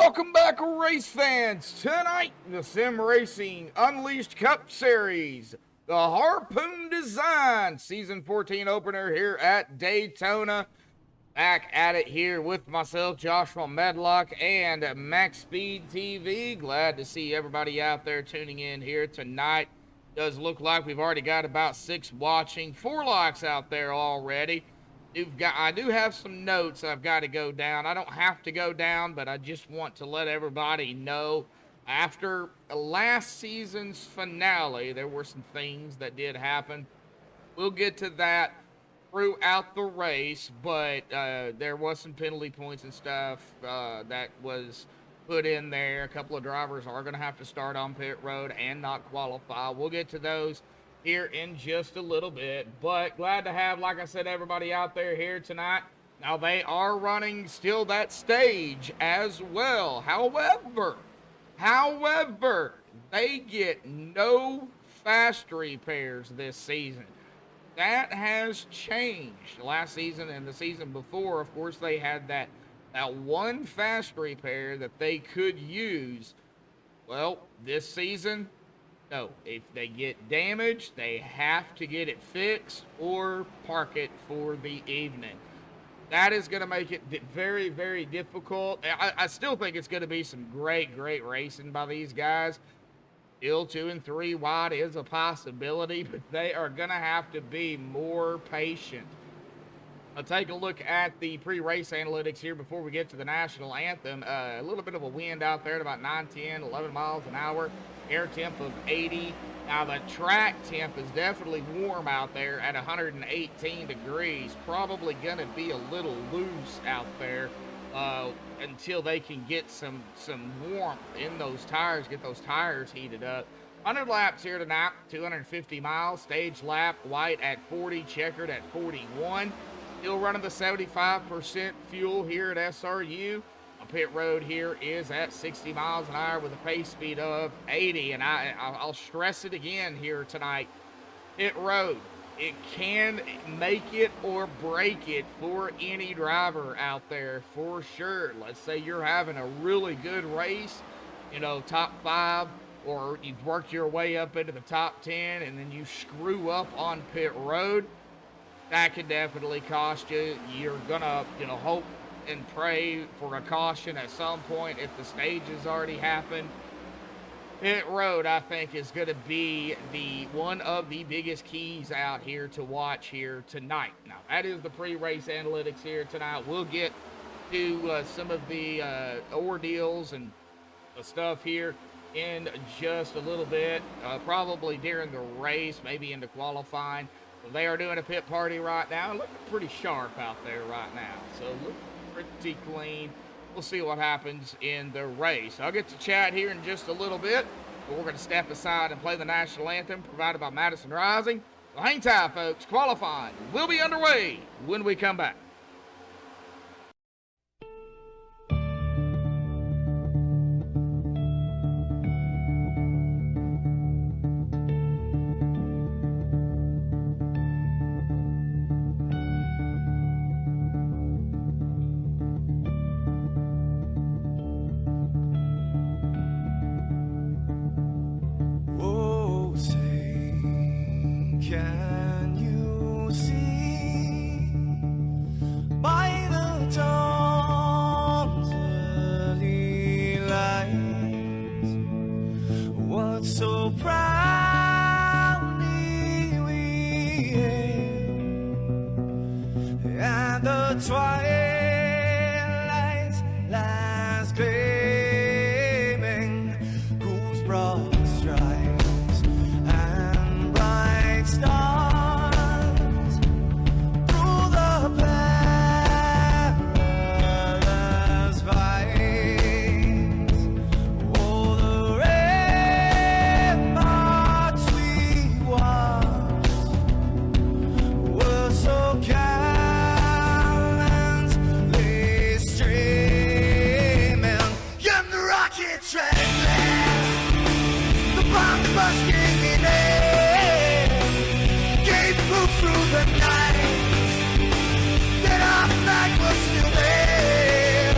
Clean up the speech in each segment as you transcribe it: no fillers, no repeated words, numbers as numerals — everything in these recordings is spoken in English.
Welcome back, race fans. Tonight, the Sim Racing Unleashed Cup Series, the Harpoon Design Season 14 opener here at Daytona. Back at it here with myself, Joshua Medlock, and MaxspeedTV. Glad to see everybody out there tuning in here tonight. Does look like we've already got about 6 watching, 4 likes out there already. I do have some notes I've got to go down. I don't have to go down, but I just want to let everybody know after last season's finale, there were some things that did happen. We'll get to that throughout the race, but there was some penalty points and stuff that was put in there. A couple of drivers are going to have to start on pit road and not qualify. We'll get to those here in just a little bit, but glad to have, like I said, everybody out there here tonight. Now, they are running still that stage as well. However, they get no fast repairs this season. That has changed. Last season and the season before, of course, they had that one fast repair that they could use. Well, this season, no, if they get damaged, they have to get it fixed or park it for the evening. That is going to make it very, very difficult. I still think it's going to be some great racing by these guys. Still 2 and 3 wide is a possibility, but they are going to have to be more patient. I'll take a look at the pre-race analytics here before we get to the national anthem. A little bit of a wind out there at about 9, 10, 11 miles an hour. Air temp of 80. Now the track temp is definitely warm out there at 118 degrees. Probably going to be a little loose out there until they can get some warmth in those tires, get those tires heated up. 100 laps here tonight, 250 miles. Stage lap, white at 40, checkered at 41. Still running the 75% fuel here at SRU. Pit road here is at 60 miles an hour with a pace speed of 80, and I'll stress it again here tonight. Pit road, it can make it or break it for any driver out there for sure. Let's say you're having a really good race, you know, top 5, or you've worked your way up into the top 10 and then you screw up on pit road. That could definitely cost you. You're gonna, hope and pray for a caution at some point if the stage has already happened. Pit road, I think, is going to be one of the biggest keys out here to watch here tonight. Now, that is the pre-race analytics here tonight. We'll get to some of the ordeals and the stuff here in just a little bit, probably during the race, maybe into qualifying. They are doing a pit party right now. Looking pretty sharp out there right now. So look pretty clean. We'll see what happens in the race. I'll get to chat here in just a little bit, but we're going to step aside and play the national anthem provided by Madison Rising. So hang tight, folks. Qualifying will be underway when we come back. Can you see by the dawn's early light what so proudly we hailed at the twilight's last gleaming, whose broad stripes and bright stars through the perilous fights, oh, the ramparts we watched were so gallantly streaming, and the rocket train, the bomb busting in air, gave proof through the night that our flag was still there.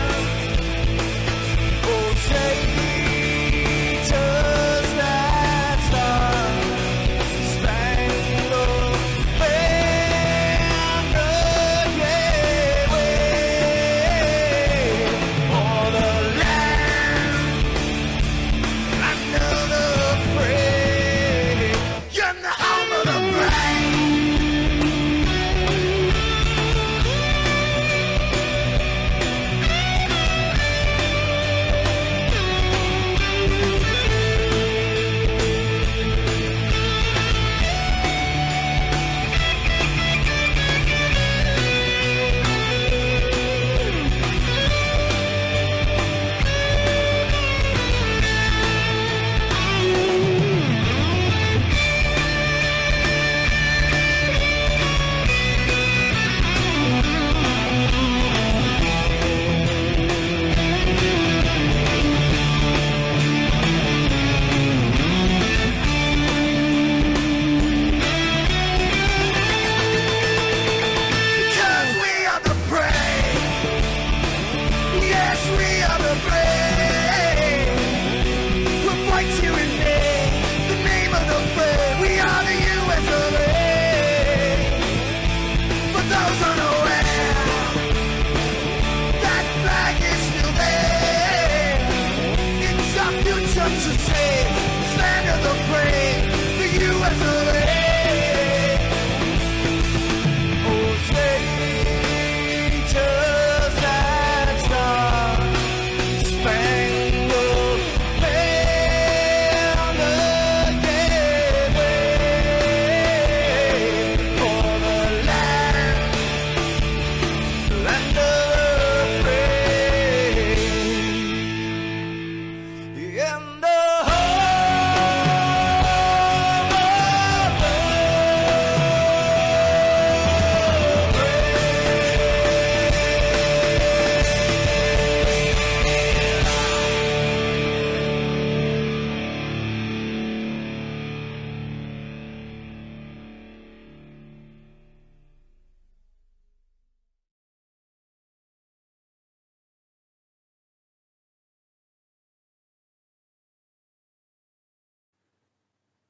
Oh,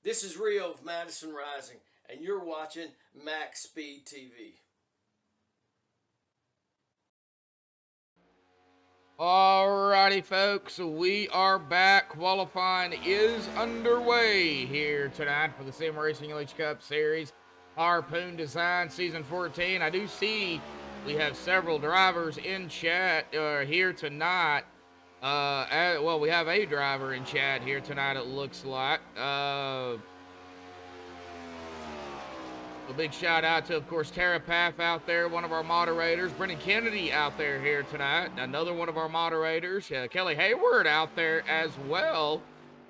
This is Rio of Madison Rising, and you're watching MaxspeedTV. Alrighty, folks, we are back. Qualifying is underway here tonight for the Sim Racing LH Cup Series Harpoon Design Season 14. I do see we have several drivers in chat here tonight. Well, we have a driver in chat here tonight, it looks like. A big shout out to, of course, Tara Paff out there, one of our moderators. Brendan Kennedy out there here tonight, another one of our moderators. Kelly Hayward out there as well.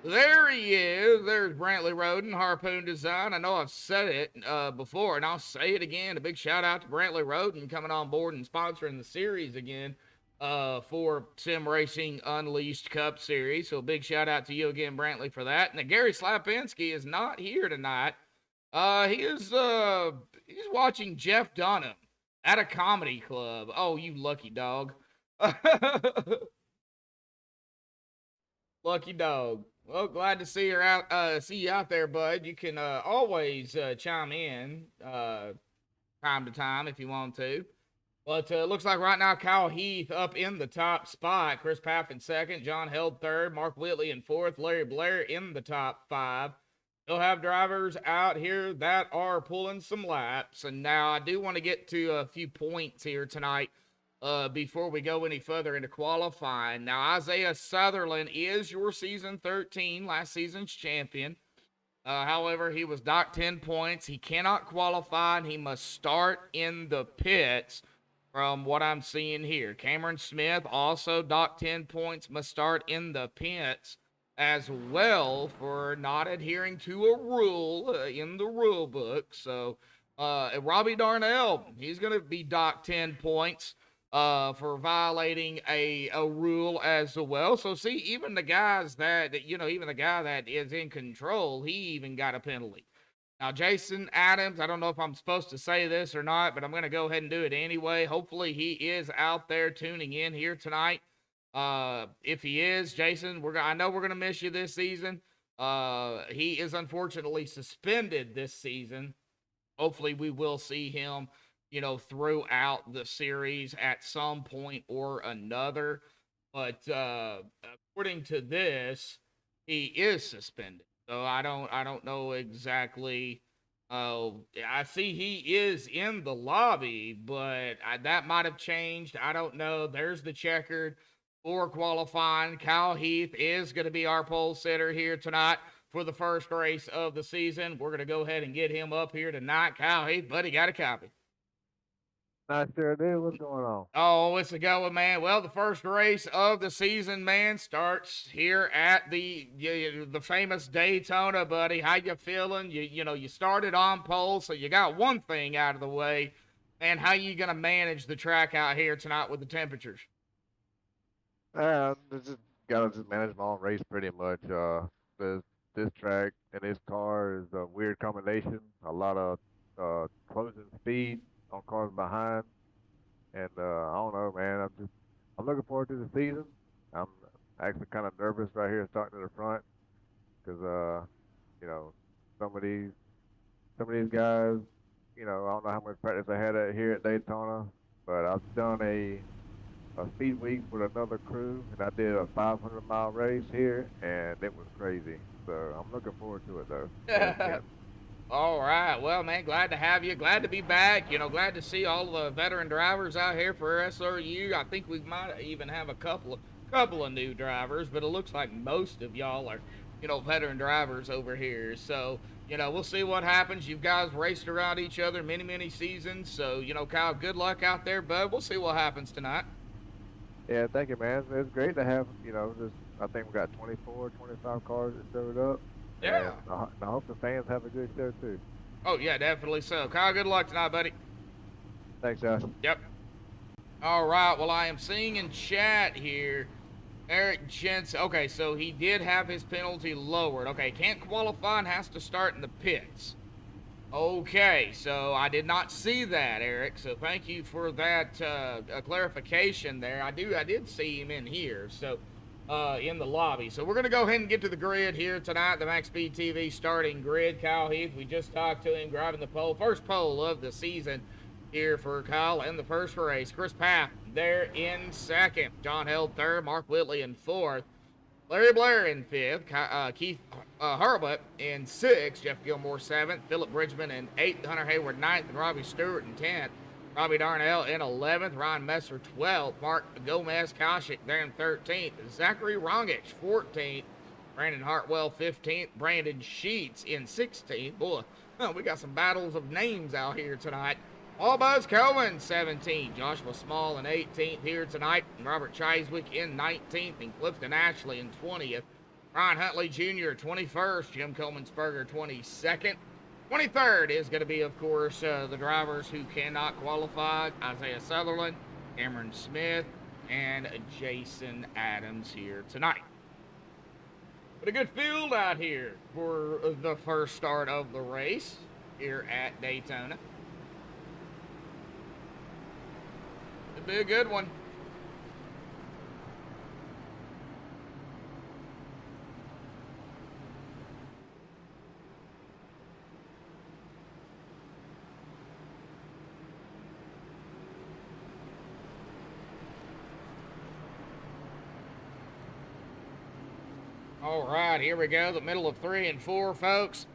There he is. There's Brantley Roden, Harpoon Design. I know I've said it before, and I'll say it again. A big shout out to Brantley Roden coming on board and sponsoring the series again for Sim Racing Unleashed Cup Series. So a big shout out to you again, Brantley, for that. And Gary Slapinski is not here tonight. He's watching Jeff Dunham at a comedy club. Oh, you lucky dog. Lucky dog. Well, glad to see you out there, bud. You can always chime in time to time if you want to. But looks like right now Kyle Heath up in the top spot. Chris Paff in second, John Held third, Mark Whitley in fourth, Larry Blair in the top five. They'll have drivers out here that are pulling some laps. And now I do want to get to a few points here tonight before we go any further into qualifying. Now, Isaiah Sutherland is your season 13, last season's champion. However, he was docked 10 points. He cannot qualify, and he must start in the pits from what I'm seeing here. Cameron Smith also docked 10 points, must start in the pits as well for not adhering to a rule in the rule book. So Robbie Darnell, he's going to be docked 10 points for violating a rule as well. So see, even the guys that, even the guy that is in control, he even got a penalty. Now, Jason Adams, I don't know if I'm supposed to say this or not, but I'm going to go ahead and do it anyway. Hopefully he is out there tuning in here tonight. If he is, Jason, I know we're going to miss you this season. He is unfortunately suspended this season. Hopefully we will see him, throughout the series at some point or another. But, according to this, he is suspended. So I don't know exactly. I see he is in the lobby, but that might have changed. I don't know. There's the checkered. For qualifying, Kyle Heath is going to be our pole sitter here tonight for the first race of the season. We're going to go ahead and get him up here tonight. Kyle Heath, buddy, got a copy. I sure do. What's going on? Oh, it's a going, man. Well, the first race of the season, man, starts here at the famous Daytona, buddy. How you feeling? You started on pole, so you got one thing out of the way. And how you going to manage the track out here tonight with the temperatures? Just gotta manage my own race pretty much. This track and this car is a weird combination. A lot of closing speed on cars behind, and I don't know, man. I'm looking forward to the season. I'm actually kind of nervous right here starting to the front because some of these guys, I don't know how much practice I had here at Daytona, but I've done a speed week with another crew, and I did a 500-mile race here, and it was crazy. So I'm looking forward to it, though. Yeah. All right. Well, man, glad to have you. Glad to be back. Glad to see all the veteran drivers out here for SRU. I think we might even have a couple of new drivers, but it looks like most of y'all are, veteran drivers over here. So, we'll see what happens. You guys raced around each other many, many seasons. So, Kyle, good luck out there, bud. We'll see what happens tonight. Yeah, thank you, man. It's great to have, I think we got 24, 25 cars that showed up. Yeah. And I hope the fans have a good show, too. Oh, yeah, definitely so. Kyle, good luck tonight, buddy. Thanks, Josh. Yep. All right, well, I am seeing in chat here, Eric Jensen. Okay, so he did have his penalty lowered. Okay, can't qualify and has to start in the pits. Okay, so I did not see that, Eric. So thank you for that clarification there. I did see him in here. So in the lobby. So we're going to go ahead and get to the grid here tonight, the MaxspeedTV starting grid. Kyle Heath, we just talked to him, grabbing the pole. First pole of the season here for Kyle in the first race. Chris Paff there in second. John Held third. Mark Whitley in fourth. Larry Blair in fifth. Keith Hurlbut in sixth. Jeff Gilmore seventh. Philip Bridgman in eighth. Hunter Hayward ninth. And Robbie Stewart in 10th. Robbie Darnell in 11th, Ryan Messer 12th, Mark Gomez-Koshik there in 13th, Zachary Rongich 14th, Brandon Hartwell 15th, Brandon Sheets in 16th. Boy, we got some battles of names out here tonight. All Buzz Cohen 17th, Joshua Small in 18th here tonight, and Robert Chiswick in 19th, and Clifton Ashley in 20th, Ryan Huntley Jr. 21st, Jim Coleman-Spurger 22nd. 23rd is going to be, of course, the drivers who cannot qualify. Isaiah Sutherland, Cameron Smith, and Jason Adams here tonight. But a good field out here for the first start of the race here at Daytona. It'll be a good one. All right, here we go. The middle of 3 and 4, folks.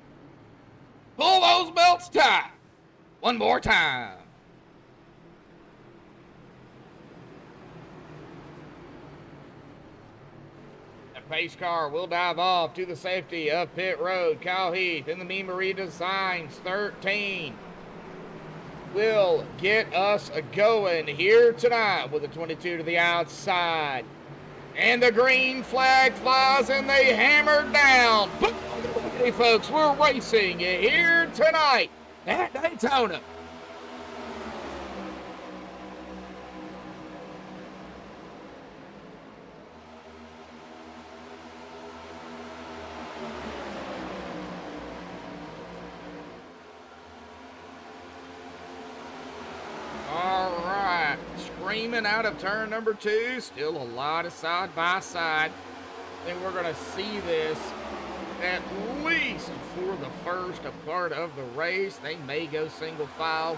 Pull those belts tight. One more time. The pace car will dive off to the safety of pit road. Kyle Heath in the Mean Marie Designs 13 will get us going here tonight with a 22 to the outside. And the green flag flies and they hammer down. Hey folks, we're racing here tonight at Daytona. Screaming out of turn number 2. Still a lot of side by side. I think we're going to see this at least for the first part of the race. They may go single file,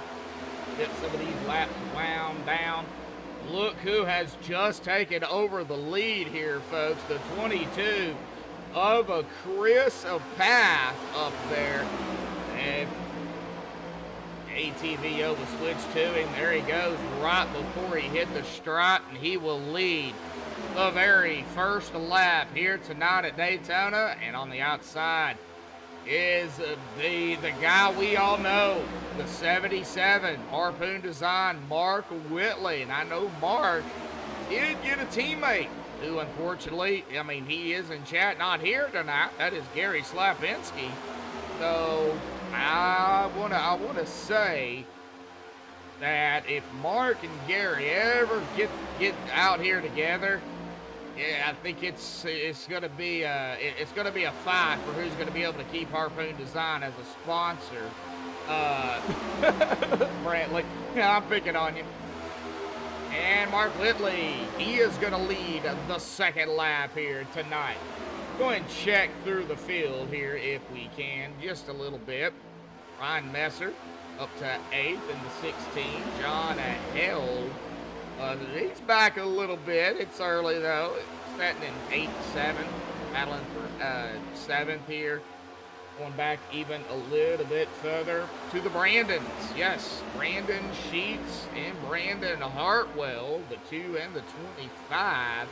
get some of these laps wound down. Look who has just taken over the lead here, folks. The 22 of a Chris Path up there. And ATVO will switch to him. There he goes right before he hit the stripe, and he will lead the very first lap here tonight at Daytona. And on the outside is the guy we all know, the 77 Harpoon Design, Mark Whitley. And I know Mark did get a teammate who, unfortunately, I mean, he is in chat, not here tonight. That is Gary Slapinski. So I wanna say that if Mark and Gary ever get out here together, yeah, I think it's gonna be a fight for who's gonna be able to keep Harpoon Design as a sponsor. Brantley, yeah, I'm picking on you. And Mark Whitley, he is gonna lead the second lap here tonight. Go ahead and check through the field here if we can, just a little bit. Ryan Messer up to 8th in the 16. John Held, he's back a little bit. It's early though. It's setting in 8-7, battling for 7th here. Going back even a little bit further to the Brandons. Yes, Brandon Sheets and Brandon Hartwell, the 2 and the 25.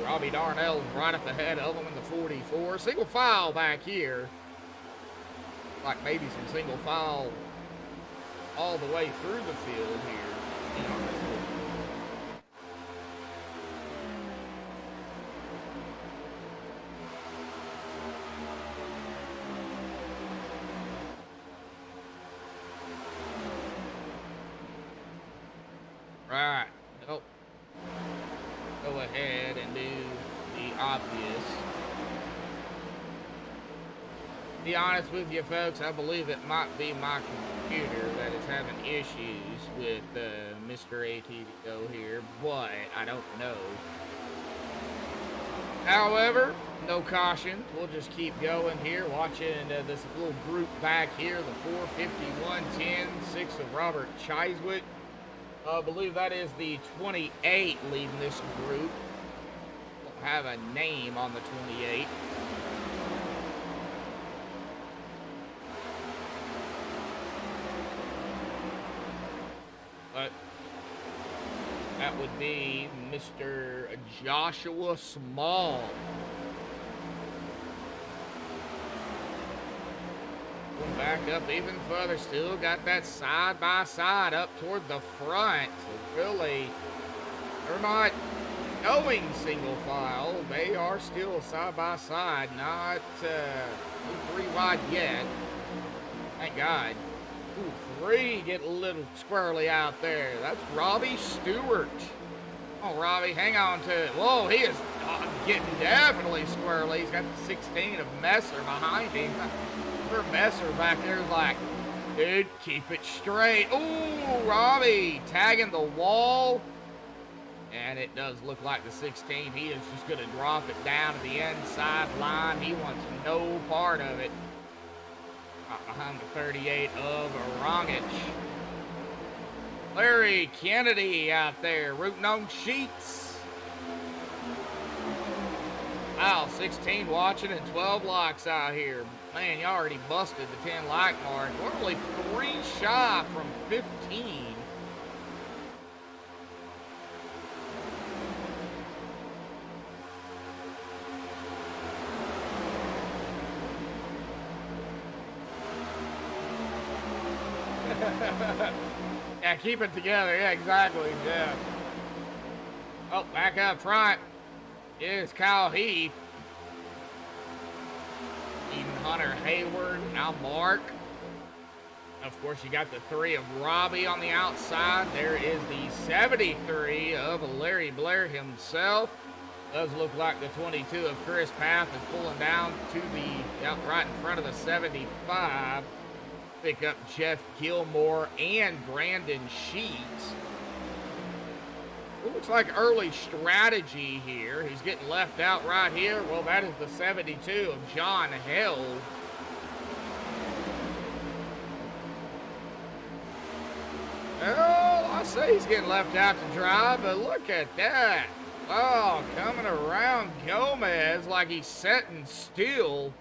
Robbie Darnell right up ahead of them in the 44. Single file back here. Like maybe some single file all the way through the field here. Right. Nope. Go ahead and do the obvious. To be honest with you folks, I believe it might be my computer that is having issues with Mr. ATVO here, but I don't know. However, no caution. We'll just keep going here, watching this little group back here, the 451-10, 6 of Robert Chiswick. I believe that is the 28 leading this group. Don't have a name on the 28. But that would be Mr. Joshua Small. Going back up even further, still got that side by side up toward the front. So really, they're not going single file. They are still side by side, not three wide yet. Thank God. Ooh, 3 get a little squirrely out there. That's Robbie Stewart. Oh, Robbie, hang on to it. Whoa, he is getting definitely squirrely. He's got the 16 of Messer behind him. Poor Messer back there is like, dude, keep it straight. Ooh, Robbie tagging the wall. And it does look like the 16. He is just going to drop it down to the inside line. He wants no part of it. Behind the 38 of Rongich. Larry Kennedy out there rooting on sheets. Wow, 16 watching and 12 likes out here. Man, you already busted the 10 like mark. We're only 3 shy from 15. Yeah, keep it together. Yeah, exactly. Yeah. Oh, back up front is Kyle Heath. Even Hunter Hayward. Now Mark. Of course, you got the 3 of Robbie on the outside. There is the 73 of Larry Blair himself. Does look like the 22 of Chris Path is pulling down to the right in front of the 75. Pick up Jeff Gilmore and Brandon Sheets. It looks like early strategy here. He's getting left out right here. Well, that is the 72 of John Held. Well, I say he's getting left out to dry, but look at that. Oh, coming around Gomez like he's setting still.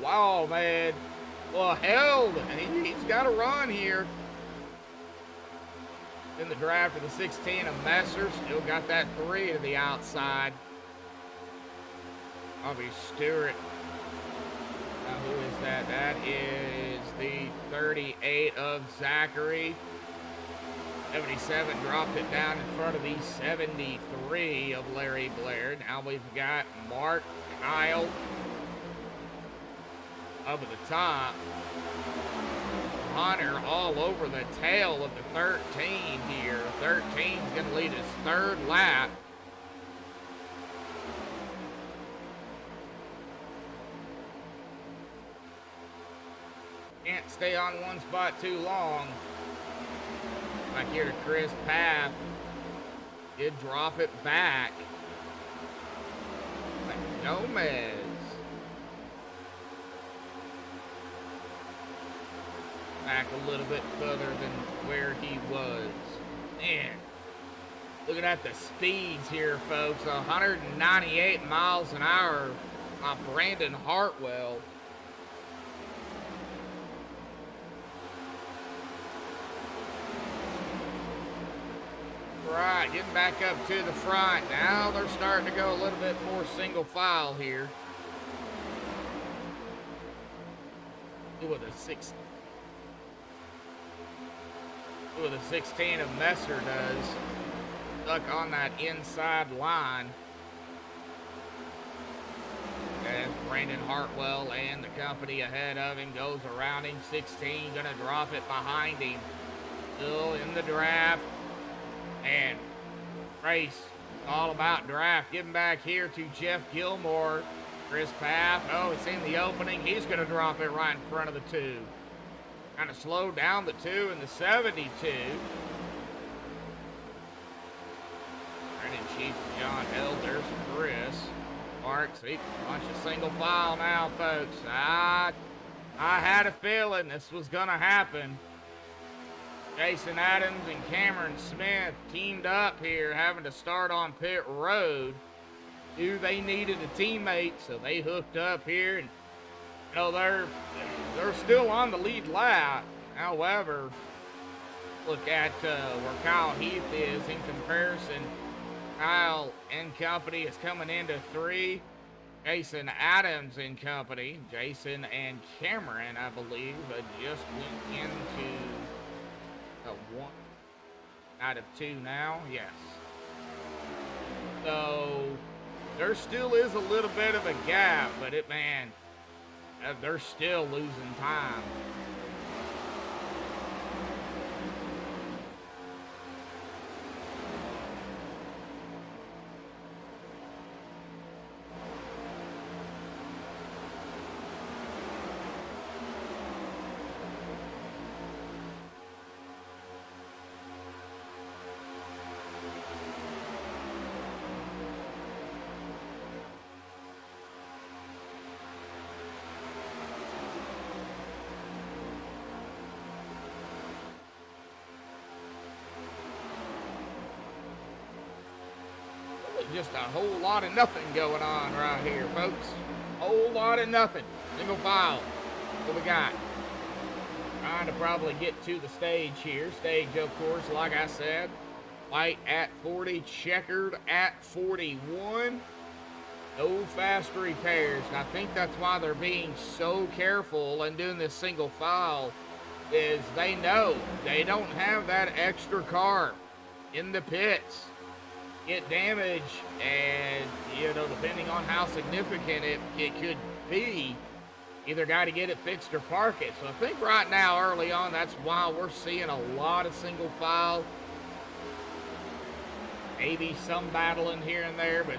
Wow, man. Well, Held, and he's got a run here. In the draft of the 16 of Messer, still got that 3 to the outside. Bobby Stewart. Now, who is that? That is the 38 of Zachary. 77 dropped it down in front of the 73 of Larry Blair. Now we've got Mark Kyle up at the top. Hunter all over the tail of the 13 here. 13 is going to lead his 3rd lap. Can't stay on one spot too long. Back here to Chris Path. Did drop it back. Gomez. Back a little bit further than where he was. Man, looking at the speeds here, folks. 198 miles an hour by Brandon Hartwell. Right, getting back up to the front. Now they're starting to go a little bit more single file here. With a 6. With a 16 of Messer does. Stuck on that inside line. As Brandon Hartwell and the company ahead of him goes around him. 16 going to drop it behind him. Still in the draft. And race all about draft. Getting back here to Jeff Gilmore. Chris Path. Oh, he's seen the opening. He's going to drop it right in front of the 2. Kind of slowed down the 2 and the 72. Brandon Chief John L. There's Chris. Mark, see, bunch of single file now, folks. I had a feeling this was going to happen. Jason Adams and Cameron Smith teamed up here, having to start on pit road. Knew they needed a teammate, so they hooked up here. And, you know, they're still on the lead lap. However, look at where Kyle Heath is in comparison. Kyle and company is coming into 3. Jason Adams and company. Jason and Cameron, I believe, just went into 1 out of 2 now. Yes. So there still is a little bit of a gap, but they're still losing time. Just a whole lot of nothing going on right here, folks. Whole lot of nothing. Single file. What we got? Trying to probably get to the stage here. Stage, of course, like I said, white at 40, checkered at 41. No fast repairs. And I think that's why they're being so careful and doing this single file, is they know they don't have that extra car in the pits. Get damage, and you know, depending on how significant it could be, either got to get it fixed or park it. So I think right now, early on, that's why we're seeing a lot of single file. Maybe some battling here and there, but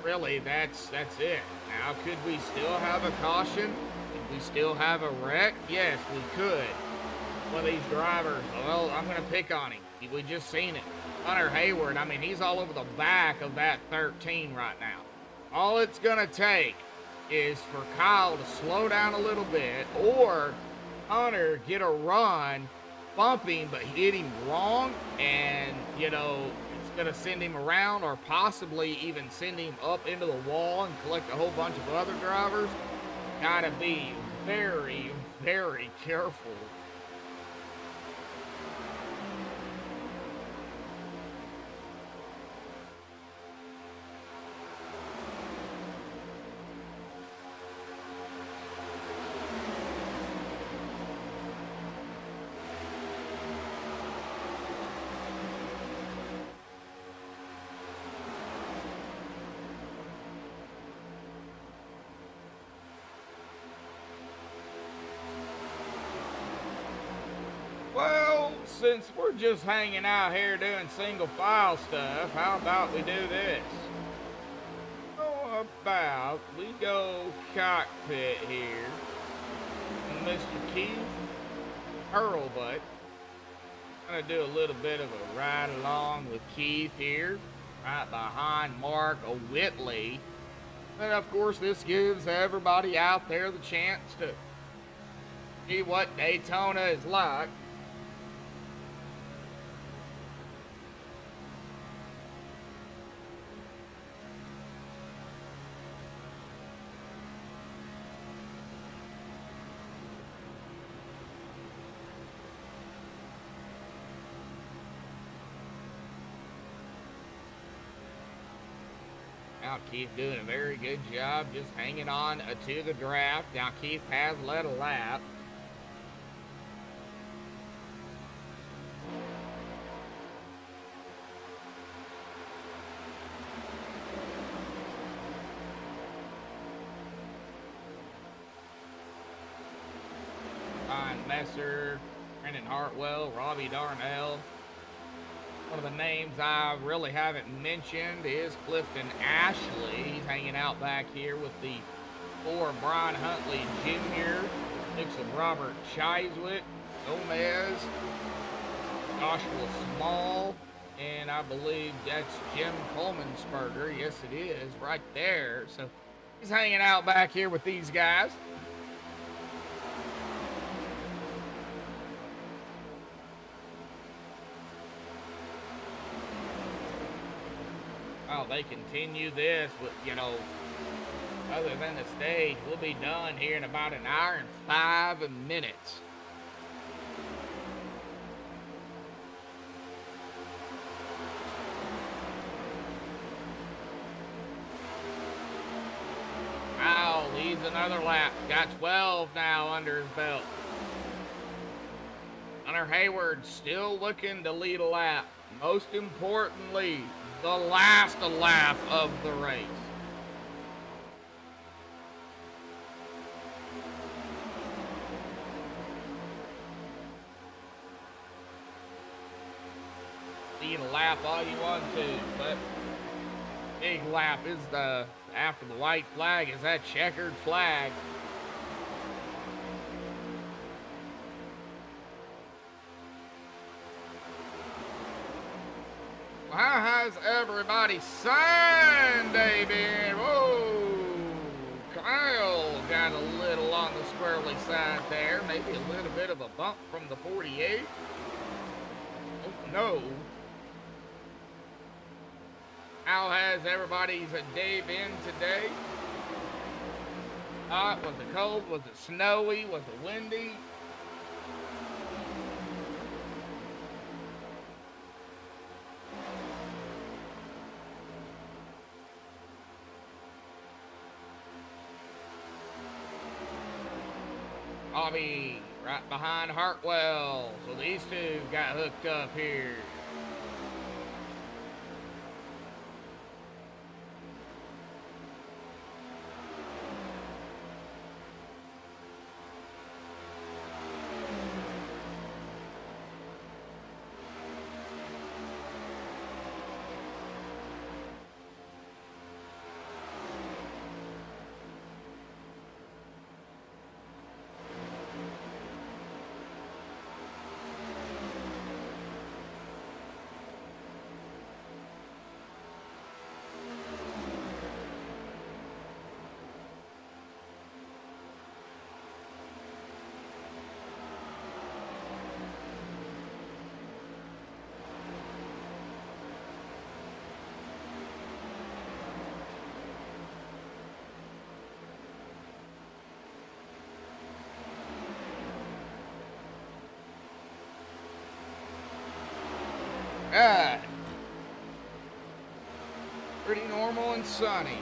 really that's it. Now, could we still have a caution? Could we still have a wreck? Yes, we could. One of these drivers, well, I'm going to pick on him. We just seen it. Hunter Hayward, I mean, he's all over the back of that 13 right now. All it's going to take is for Kyle to slow down a little bit, or Hunter get a run, bump him, but hit him wrong, and, you know, it's going to send him around, or possibly even send him up into the wall and collect a whole bunch of other drivers. Got to be very, very careful. Well, since we're just hanging out here doing single file stuff, how about we do this? How about we go cockpit here? Mr. Keith Hurlbutt. I'm going to do a little bit of a ride along with Keith here, right behind Mark Whitley. And of course, this gives everybody out there the chance to see what Daytona is like. Now Keith doing a very good job just hanging on to the draft. Now Keith has led a lap. Ryan Messer, Brendan Hartwell, Robbie Darnell. One of the names I really haven't mentioned is Clifton Ashley. He's hanging out back here with the 4 Brian Huntley Jr., 6 of Robert Chiswick, Gomez, Joshua Small, And I believe that's Jim Coleman'sberger. Yes, it is, right there. So he's hanging out back here with these guys. Oh, they continue this with, other than the stage, we'll be done here in about an hour and 5 minutes. Wow, leads another lap. Got 12 now under his belt. Hunter Hayward still looking to lead a lap. Most importantly, the last lap of the race. Lead a lap all you want to, but big lap is after the white flag is that checkered flag. How has everybody Sunday been? Whoa! Kyle got a little on the squirrely side there. Maybe a little bit of a bump from the 48. Oh, no. How has everybody's day been today? Hot? Was it cold? Was it snowy? Was it windy? Bobby right behind Hartwell. So these two got hooked up here. God. Pretty normal and sunny.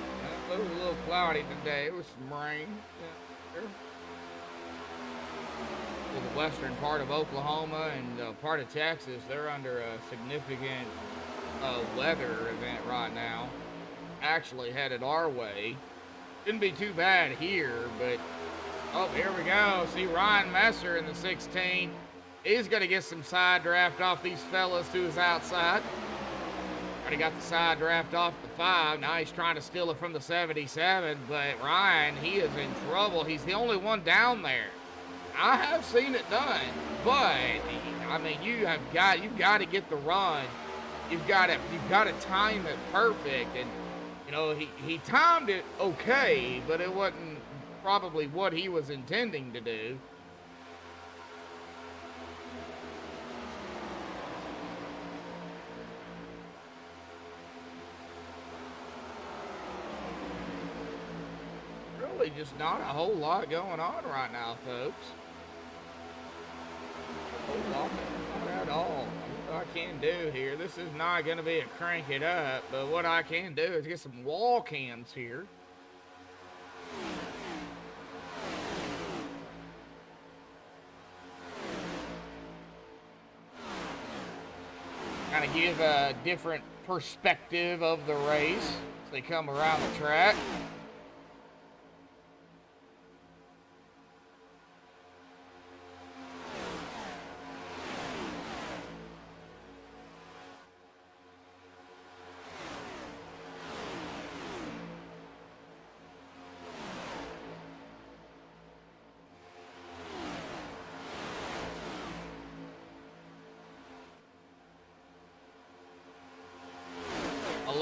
It was a little cloudy today. It was some rain. Yeah, sure. For the western part of Oklahoma and part of Texas, they're under a significant weather event right now. Actually headed our way. Shouldn't be too bad here, but oh, here we go. See Ryan Messer in the 16. He's going to get some side draft off these fellas to his outside. Already got the side draft off the 5. Now he's trying to steal it from the 77. But Ryan, he is in trouble. He's the only one down there. I have seen it done. But, I mean, you've got to get the run. You've got to time it perfect. And, he timed it okay, but it wasn't probably what he was intending to do. Really just not a whole lot going on right now, folks. A whole lot, not at all. What I can do here, this is not going to be a crank it up, but what I can do is get some wall cams here. Kind of give a different perspective of the race as they come around the track.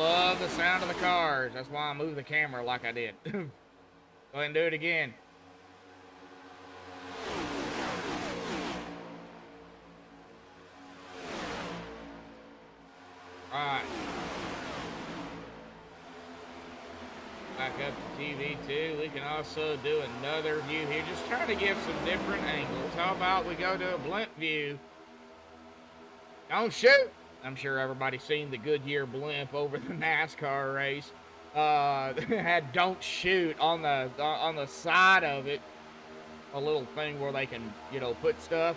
love the sound of the cars. That's why I moved the camera like I did. Go ahead and do it again. Alright. Back up to TV too. We can also do another view here. Just trying to give some different angles. How about we go to a blimp view? Don't shoot! I'm sure everybody's seen the Goodyear blimp over the NASCAR race. Had "don't shoot" on the side of it. A little thing where they can, you know, put stuff.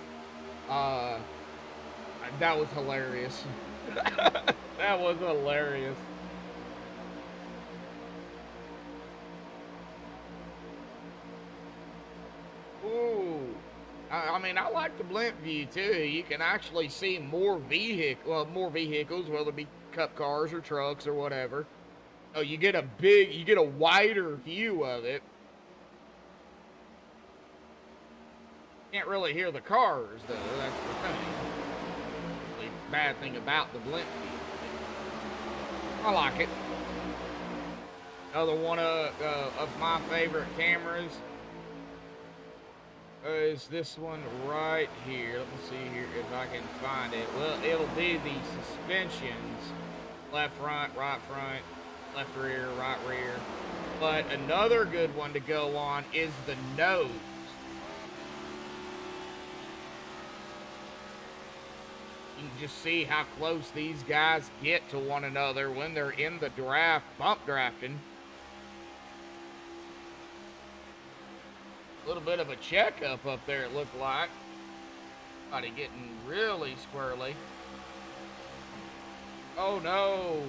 That was hilarious. That was hilarious. Ooh. I mean, I like the blimp view too. You can actually see more vehicles, whether it be cup cars or trucks or whatever. Oh, you get a wider view of it. Can't really hear the cars though. That's the thing. The bad thing about the blimp view. I like it. Another one of my favorite cameras is this one right here. Let me see here if I can find it. Well, it'll be the suspensions. Left front, left rear, right rear. But another good one to go on is the nose. You can just see how close these guys get to one another when they're in the draft, bump drafting. A little bit of a checkup up there, it looked like. Somebody getting really squirrely. Oh no!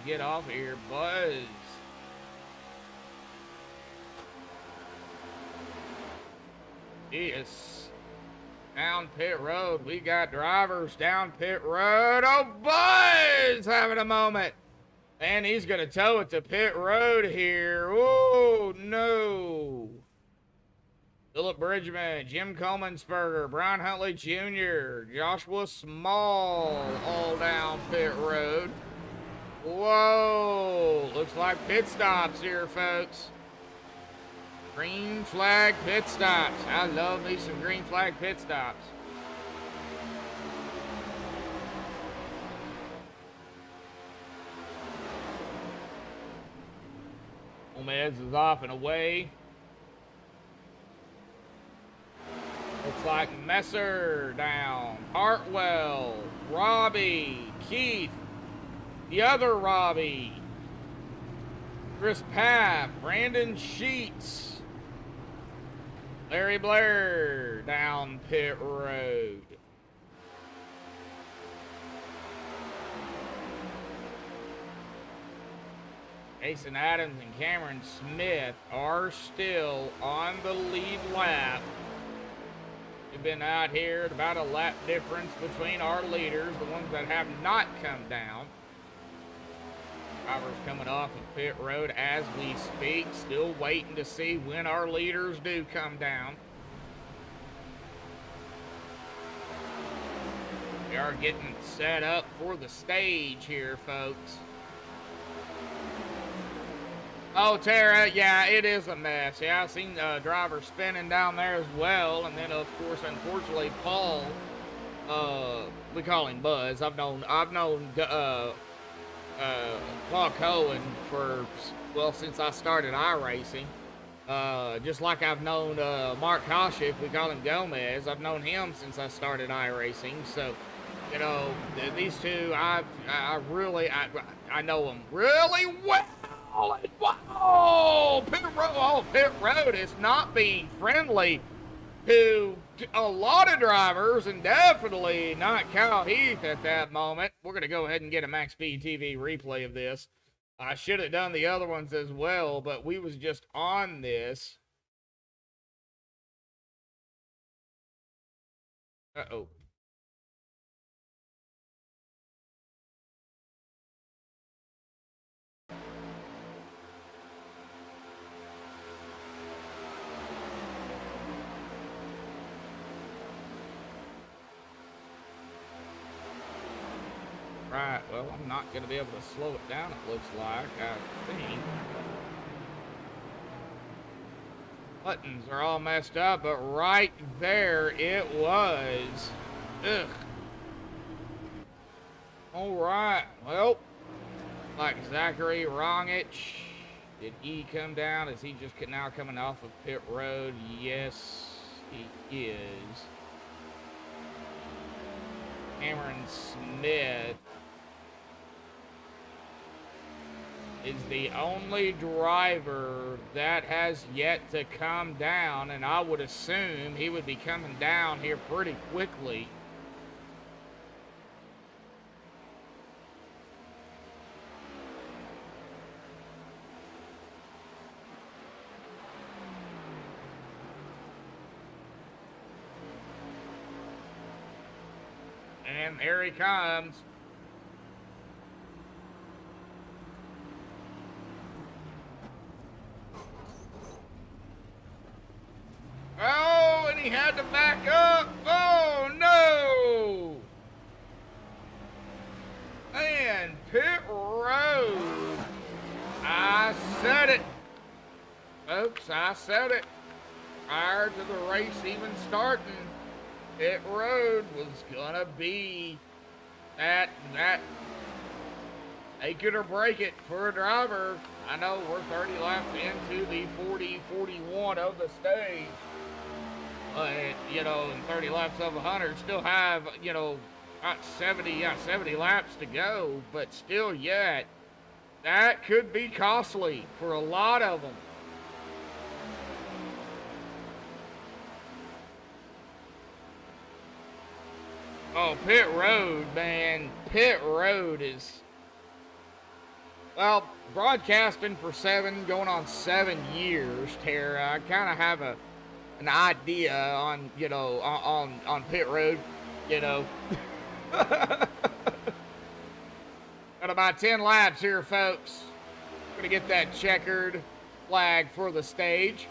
Get off here, Buzz. Yes. Down pit road. We got drivers down pit road. Oh, Buzz having a moment. And he's going to tow it to pit road here. Oh, no. Philip Bridgman, Jim Comensberger, Brian Huntley Jr., Joshua Small, all down pit road. Whoa, looks like pit stops here, folks. Green flag pit stops. I love me some green flag pit stops. Gomez is off and away. Looks like Messer down. Hartwell, Robbie, Keith, the other Robbie, Chris Papp, Brandon Sheets, Larry Blair down pit road. Jason Adams and Cameron Smith are still on the lead lap. We've been out here at about a lap difference between our leaders, the ones that have not come down. Drivers coming off of pit road as we speak, still waiting to see when our leaders do come down. We are getting set up for the stage here, folks. Oh, Tara, yeah, it is a mess. Yeah, I've seen drivers spinning down there as well. And then, of course, unfortunately, Paul, we call him Buzz. I've known Paul Cohen for, well, since I started iRacing. Just like I've known Mark Koshik, we call him Gomez. I've known him since I started iRacing. So, you know, these two, I know them really well. Whoa! Pit road is not being friendly to a lot of drivers, and definitely not Kyle Heath at that moment. We're going to go ahead and get a MaxspeedTV replay of this. I should have done the other ones as well, but we was just on this. Uh-oh. Right, well, I'm not going to be able to slow it down, it looks like, I think. Buttons are all messed up, but right there it was. Ugh. All right, well, like Zachary Rongich, did he come down? Is he just now coming off of pit road? Yes, he is. Cameron Smith is the only driver that has yet to come down, and I would assume he would be coming down here pretty quickly. And there he comes. Oh, and he had to back up. Oh, no. And pit road. I said it. Folks, I said it. Prior to the race even starting, pit road was going to be that make it or break it for a driver. I know we're 30 laps into the 40-41 of the stage. But, you know, in 30 laps of 100, still have, you know, about 70 laps to go. But still yet, that could be costly for a lot of them. Oh, pit road, man. Pit road is, well, broadcasting for going on 7 years, Tara. I kind of have an idea on, you know, on pit road, you know. Got about 10 laps here, folks. Gonna get that checkered flag for the stage.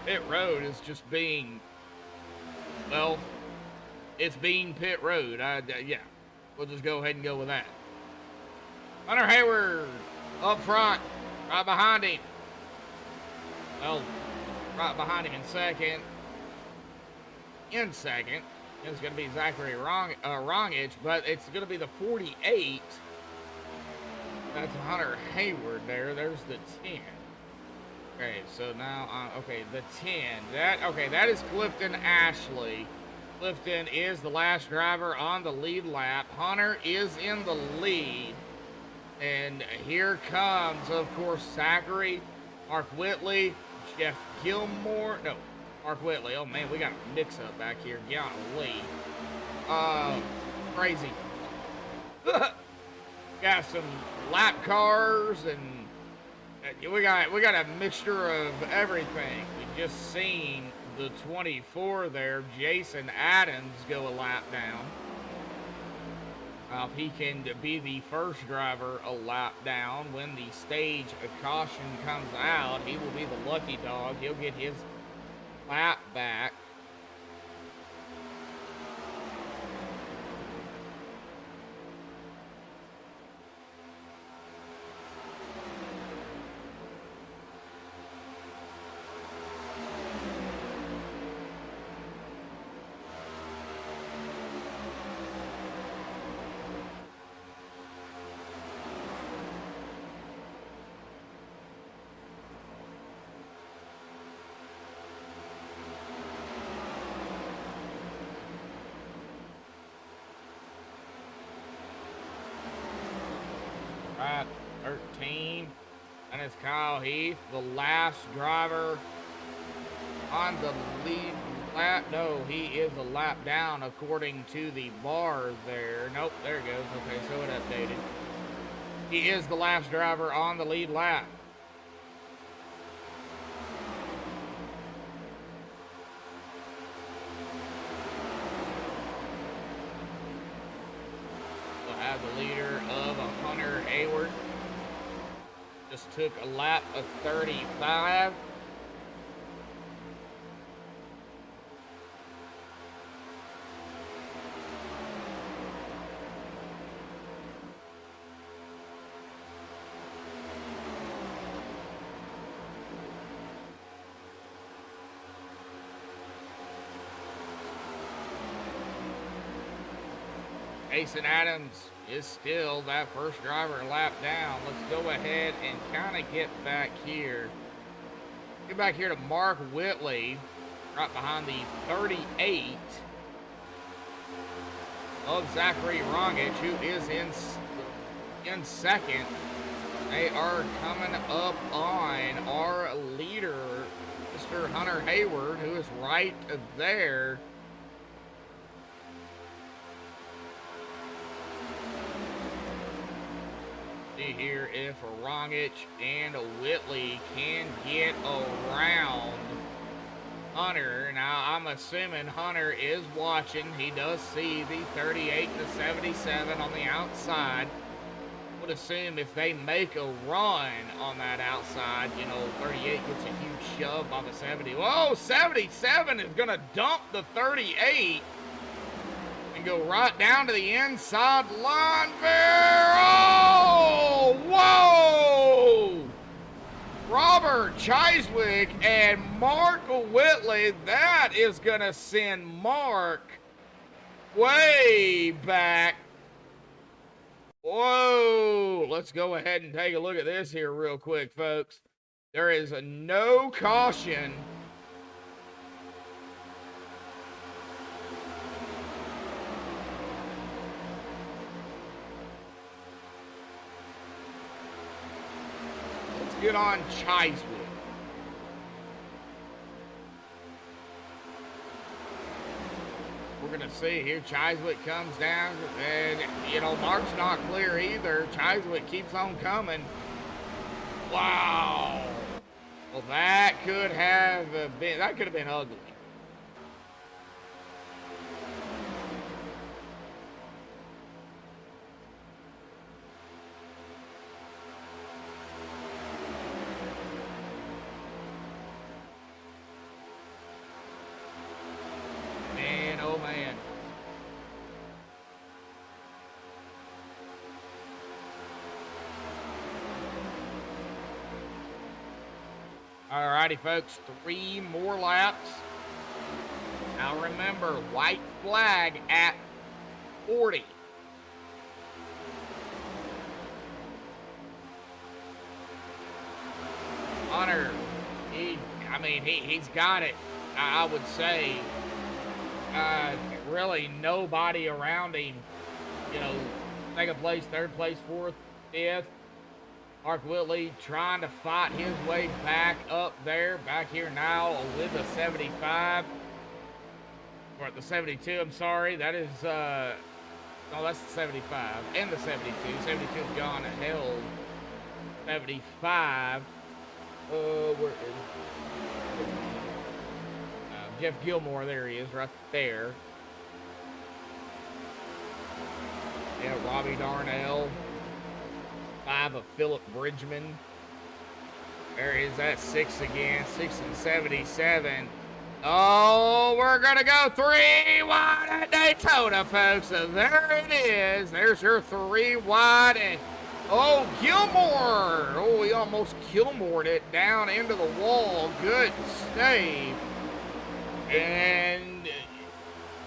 Pit road is just being, well, it's being pit road. Yeah, we'll just go ahead and go with that. Hunter Hayward up front, right behind him. Well, right behind him in second. In second is going to be Zachary Rongich, but it's going to be the 48. That's Hunter Hayward there. There's the 10. Okay, so now, okay, the 10. That is Clifton Ashley. Clifton is the last driver on the lead lap. Hunter is in the lead. And here comes, of course, Zachary, Mark Whitley, Jeff Gilmore. No, Mark Whitley. Oh, man, we got a mix-up back here. Golly. Crazy. Got some lap cars, and we got a mixture of everything. We just seen the 24 there, Jason Adams, go a lap down. If he can be the first driver a lap down when the stage caution comes out, he will be the lucky dog. He'll get his lap back. Right, 13. And it's Kyle Heath, the last driver on the lead lap. No, he is a lap down according to the bar there. Nope, there it goes. Okay, so it updated. He is the last driver on the lead lap. We'll have the leader of Hunter Hayward. Just took a lap of 35. Jason Adams is still that first driver lap down. Let's go ahead and kind of get back here. Get back here to Mark Whitley, right behind the 38 of Zachary Rongich, who is in second. They are coming up on our leader, Mr. Hunter Hayward, who is right there. See here if Rongich and Whitley can get around Hunter. Now, I'm assuming Hunter is watching. He does see the 38 to 77 on the outside. Would assume if they make a run on that outside, you know, 38 gets a huge shove by the 70. Whoa, 77 is going to dump the 38 and go right down to the inside line there. Oh, whoa! Robert Chiswick and Mark Whitley. That is going to send Mark way back. Whoa! Let's go ahead and take a look at this here real quick, folks. There is a no caution. Let's get on Chiswick. We're going to see here. Chiswick comes down, and, you know, Mark's not clear either. Chiswick keeps on coming. Wow. Well, that could have been ugly. Man, oh man. Alrighty, folks, 3 more laps. Now remember, white flag at 40. Hunter, he's got it. I would say, really nobody around him. You know, second place, third place, fourth, fifth. Mark Whitley trying to fight his way back up there. Back here now with the 75. Or at the 72, I'm sorry. That is, no, that's the 75. And the 72. 72 is gone and held. 75. Where is Jeff Gilmore, there he is, right there. Yeah, Robbie Darnell. 5 of Philip Bridgman. There is that 6 again. 6 and 77. Oh, we're going to go 3 wide at Daytona, folks. So there it is. There's your 3 wide. And, oh, Gilmore. Oh, he almost Gilmore'd it down into the wall. Good save. And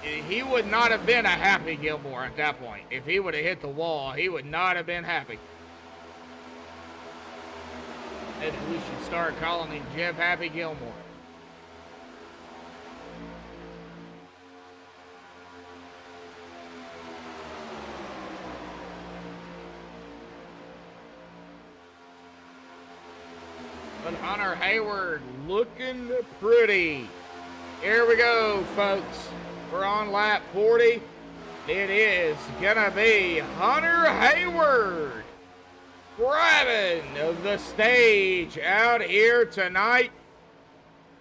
he would not have been a happy Gilmore at that point. If he would have hit the wall, he would not have been happy. Maybe we should start calling him Jeff Happy Gilmore. But Hunter Hayward looking pretty. Here we go, folks. We're on lap 40. It is gonna be Hunter Hayward grabbing the stage out here tonight.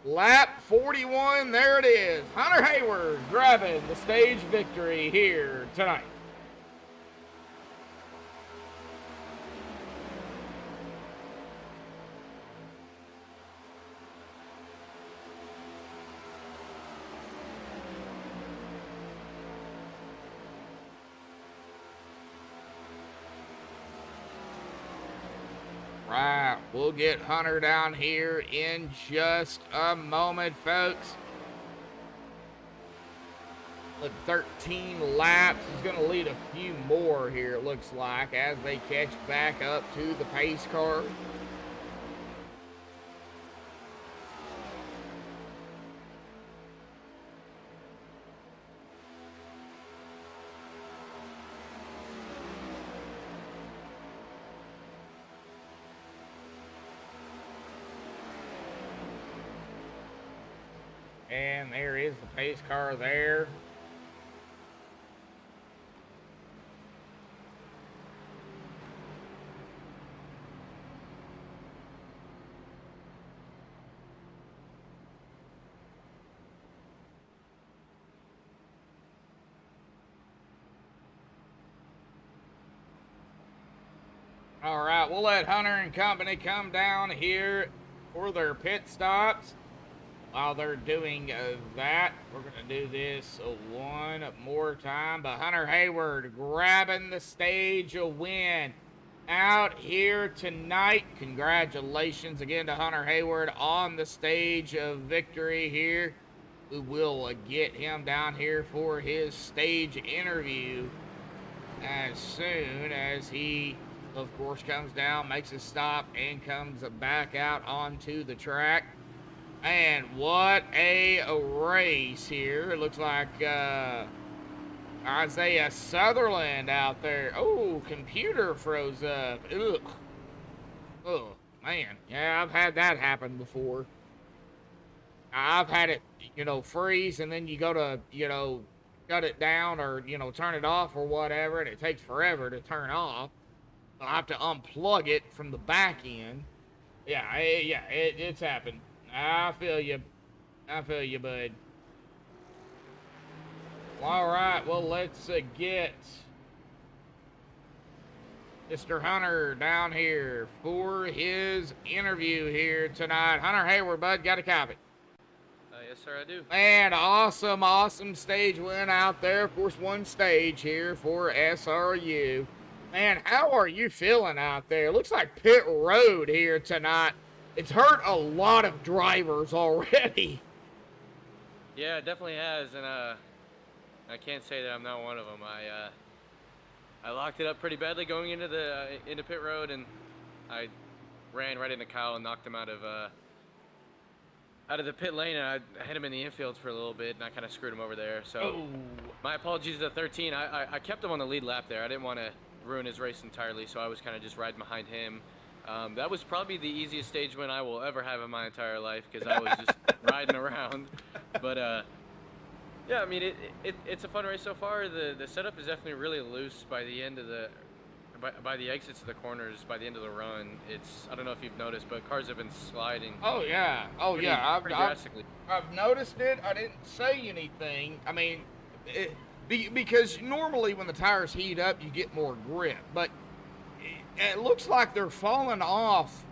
Lap 41, there it is. Hunter Hayward grabbing the stage victory here tonight. Right, we'll get Hunter down here in just a moment, folks. With 13 laps, he's going to lead a few more here, it looks like, as they catch back up to the pace car. And there is the pace car there. All right, we'll let Hunter and company come down here for their pit stops. While they're doing that, we're going to do this one more time. But Hunter Hayward grabbing the stage a win out here tonight. Congratulations again to Hunter Hayward on the stage of victory here. We will get him down here for his stage interview as soon as he, of course, comes down, makes his stop, and comes back out onto the track. And what a race here. It looks like Isaiah Sutherland out there. Oh, computer froze up. Ugh. Oh, man. Yeah, I've had that happen before. I've had it, freeze, and then you go to, shut it down or, turn it off or whatever, and it takes forever to turn off. So I have to unplug it from the back end. Yeah, it's happened. I feel you. Bud. All right, well, let's get Mr. Hunter down here for his interview here tonight. Hunter Hayward, bud, got a copy? Yes, sir, I do. Man, awesome stage win out there. Of course, one stage here for SRU. Man, how are you feeling out there? Looks like pit road here tonight. It's hurt a lot of drivers already. Yeah, it definitely has, and I can't say that I'm not one of them. I locked it up pretty badly going into pit road, and I ran right into Kyle and knocked him out of the pit lane, and I hit him in the infield for a little bit, and I kind of screwed him over there. So my apologies to 13. I kept him on the lead lap there. I didn't want to ruin his race entirely, so I was kind of just riding behind him. That was probably the easiest stage win I will ever have in my entire life, because I was just riding around. But yeah, I mean, it's a fun race so far. The setup is definitely really loose by the end of by the exits of the corners. By the end of the run, I don't know if you've noticed, but cars have been sliding. Oh yeah, pretty drastically. I've noticed it. I didn't say anything. I mean, because normally when the tires heat up, you get more grip, but it looks like they're falling off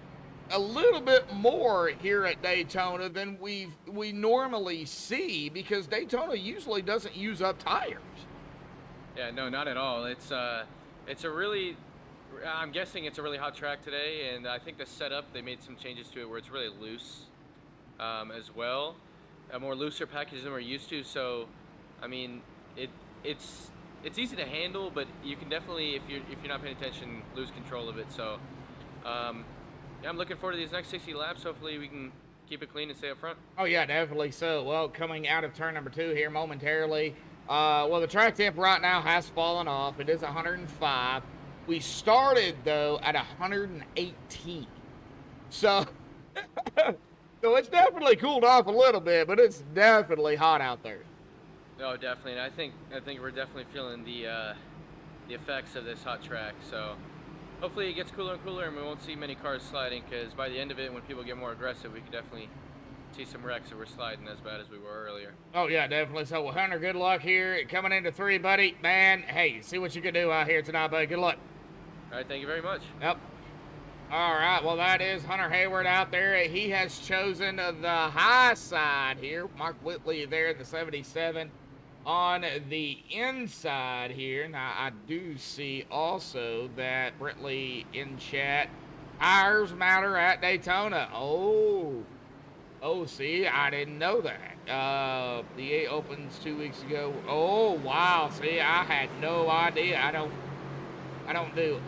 a little bit more here at Daytona than we normally see, because Daytona usually doesn't use up tires. Yeah, no, not at all. It's a really, I'm guessing it's a really hot track today, and I think the setup, they made some changes to it where it's really loose as well, a more looser package than we're used to. So, I mean, it's easy to handle, but you can definitely, if you're not paying attention, lose control of it. So, yeah, I'm looking forward to these next 60 laps. Hopefully we can keep it clean and stay up front. Oh yeah, definitely so. Well, coming out of turn number 2 here momentarily. Well, the track temp right now has fallen off. It is 105. We started though at 118. So, so it's definitely cooled off a little bit, but it's definitely hot out there. Oh, definitely. And I think we're definitely feeling the effects of this hot track. So hopefully it gets cooler and cooler, and we won't see many cars sliding, because by the end of it, when people get more aggressive, we could definitely see some wrecks if we're sliding as bad as we were earlier. Oh yeah, definitely. So, well, Hunter, good luck here coming into 3, buddy. Man, hey, see what you can do out here tonight, buddy. Good luck. All right, thank you very much. Yep. All right, well, that is Hunter Hayward out there. He has chosen the high side here. Mark Whitley there in the 77 on the inside here. Now, I do see also that Brentley in chat. Tires matter at Daytona. Oh, Oh, see, I didn't know that. The 8 opens 2 weeks ago. Oh, wow. See, I had no idea. I don't do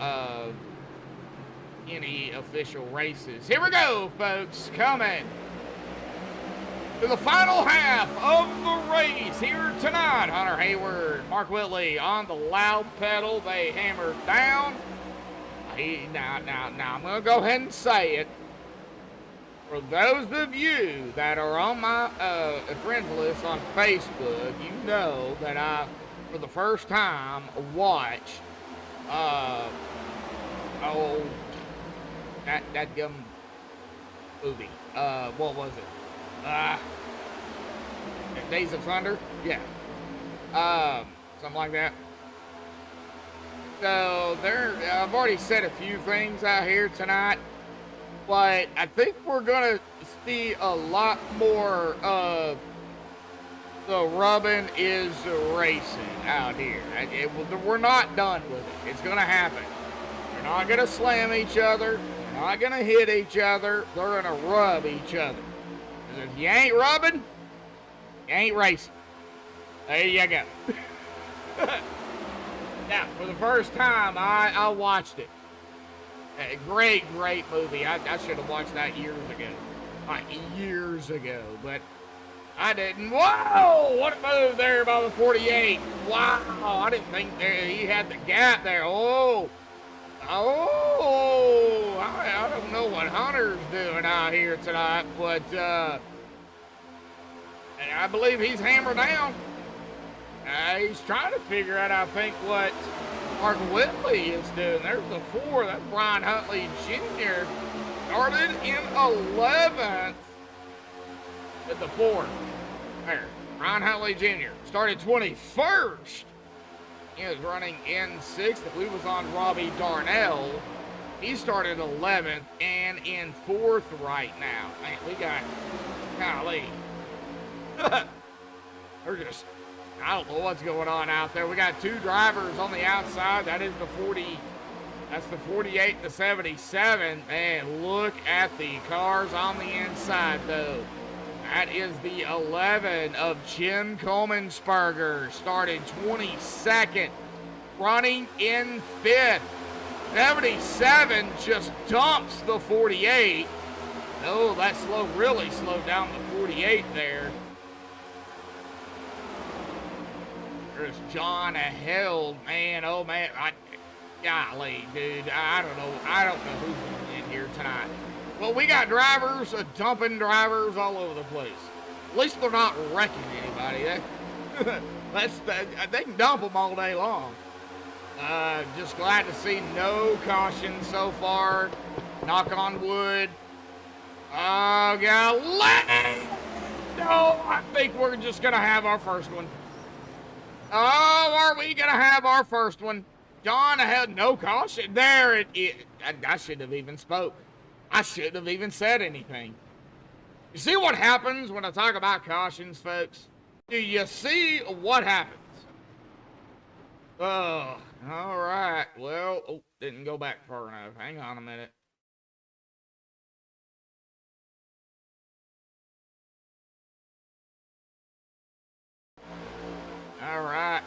any official races. Here we go, folks. Coming to the final half of the race here tonight. Hunter Hayward, Mark Whitley on the loud pedal. They hammered down. Now, I'm going to go ahead and say it. For those of you that are on my friends list on Facebook, you know that I, for the first time, watched, that gum movie. What was it? Days of Thunder? Yeah. Something like that. So I've already said a few things out here tonight, but I think we're gonna see a lot more of the rubbing is racing out here. We're not done with it. It's gonna happen. They're not gonna slam each other. They're not gonna hit each other. They're gonna rub each other. 'Cause if you ain't rubbing, you ain't racing. There you go. Now, for the first time, I watched it. A great movie. I should have watched that years ago. Like, years ago. But I didn't. Whoa! What a move there by the 48. Wow. I didn't think he had the gap there. Oh. I don't know what Hunter's doing out here tonight, but I believe he's hammered down. He's trying to figure out, I think, what Mark Whitley is doing. There's the 4. That's Brian Huntley Jr. Started in 11th at the 4. There. Brian Huntley Jr. started 21st. He was running in 6th. If we was on Robbie Darnell, he started 11th and in 4th right now. Man, we got, golly. They're just, I don't know what's going on out there. We got 2 drivers on the outside. That is the 40. That's the 48 and the 77. Man, look at the cars on the inside, though. That is the 11 of Jim Coleman-Sperger. Started 22nd, running in 5th. 77 just dumps the 48. Oh, that really slowed down the 48 there. There's John Held, man. Oh man, golly, dude. I don't know who's gonna win here tonight. Well, we got drivers, dumping drivers all over the place. At least they're not wrecking anybody. They can dump them all day long. Just glad to see no caution so far. Knock on wood. Oh, golly! No, I think we're just gonna have our first one. Oh, are we gonna have our first one? John had no caution. There I shouldn't have even spoke. I shouldn't have even said anything. You see what happens when I talk about cautions, folks? Do you see what happens? Oh, all right. Well, didn't go back far enough. Hang on a minute. All right.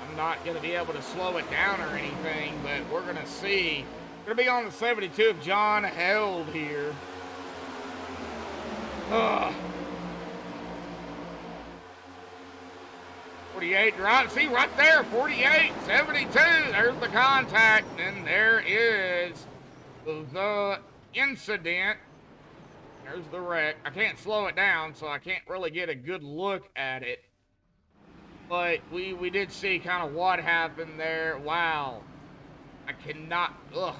I'm not going to be able to slow it down or anything, but we're going to see. We're going to be on the 72 of John Held here. 48 drive. See right there, 48, 72. There's the contact, and there is the incident. There's the wreck. I can't slow it down, so I can't really get a good look at it. But we did see kind of what happened there. Wow. I cannot, ugh.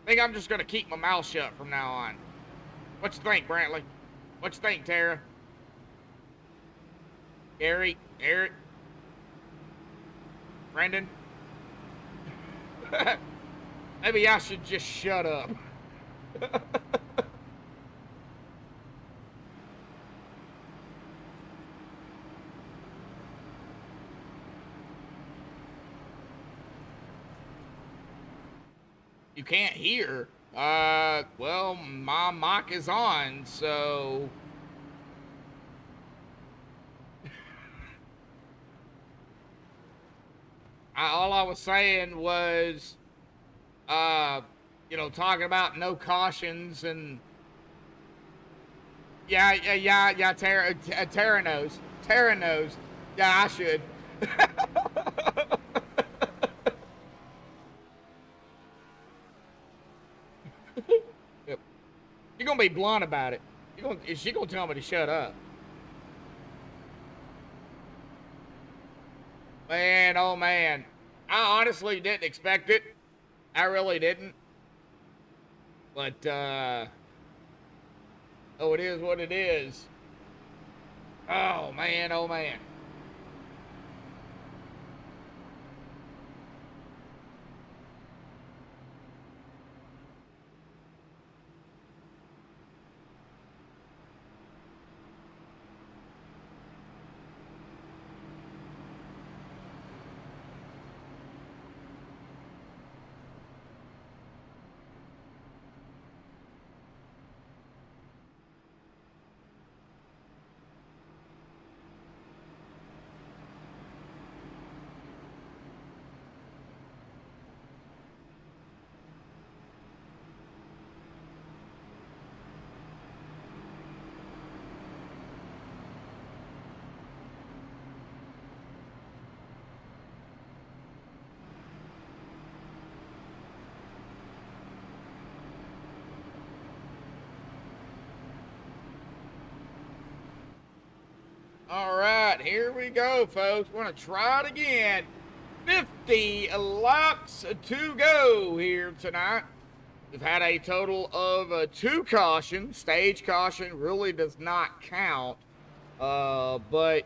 I think I'm just going to keep my mouth shut from now on. What you think, Brantley? What you think, Tara? Gary? Eric? Brendan? Maybe I should just shut up. you can't hear. Well, my mic is on, so all I was saying was, talking about no cautions and yeah. Tara knows. Tara knows. Yeah, I should. Yep. You're gonna be blunt about it. She gonna tell me to shut up. Man, oh man. I honestly didn't expect it. I really didn't. But, oh, it is what it is. Oh man, oh man. All right, here we go, folks. We're going to try it again. 50 laps to go here tonight. We've had a total of 2 cautions. Stage caution really does not count, but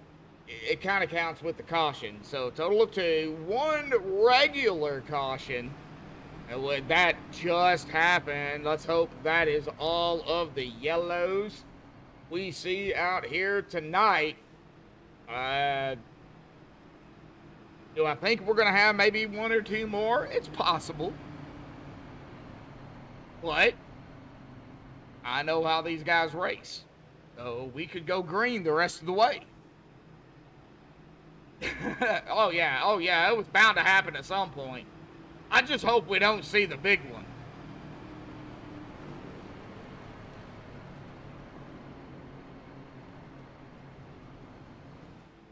it kind of counts with the caution. So total of 2, 1 regular caution. And that just happened. Let's hope that is all of the yellows we see out here tonight. Do I think we're going to have maybe 1 or 2 more? It's possible. But I know how these guys race. So we could go green the rest of the way. Oh yeah, it was bound to happen at some point. I just hope we don't see the big one.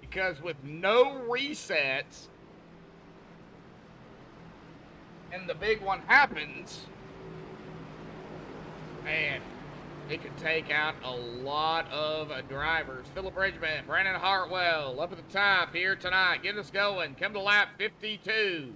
Because with no resets, and the big one happens, man, it could take out a lot of drivers. Philip Bridgman, Brandon Hartwell, up at the top here tonight. Get us going. Come to lap 52.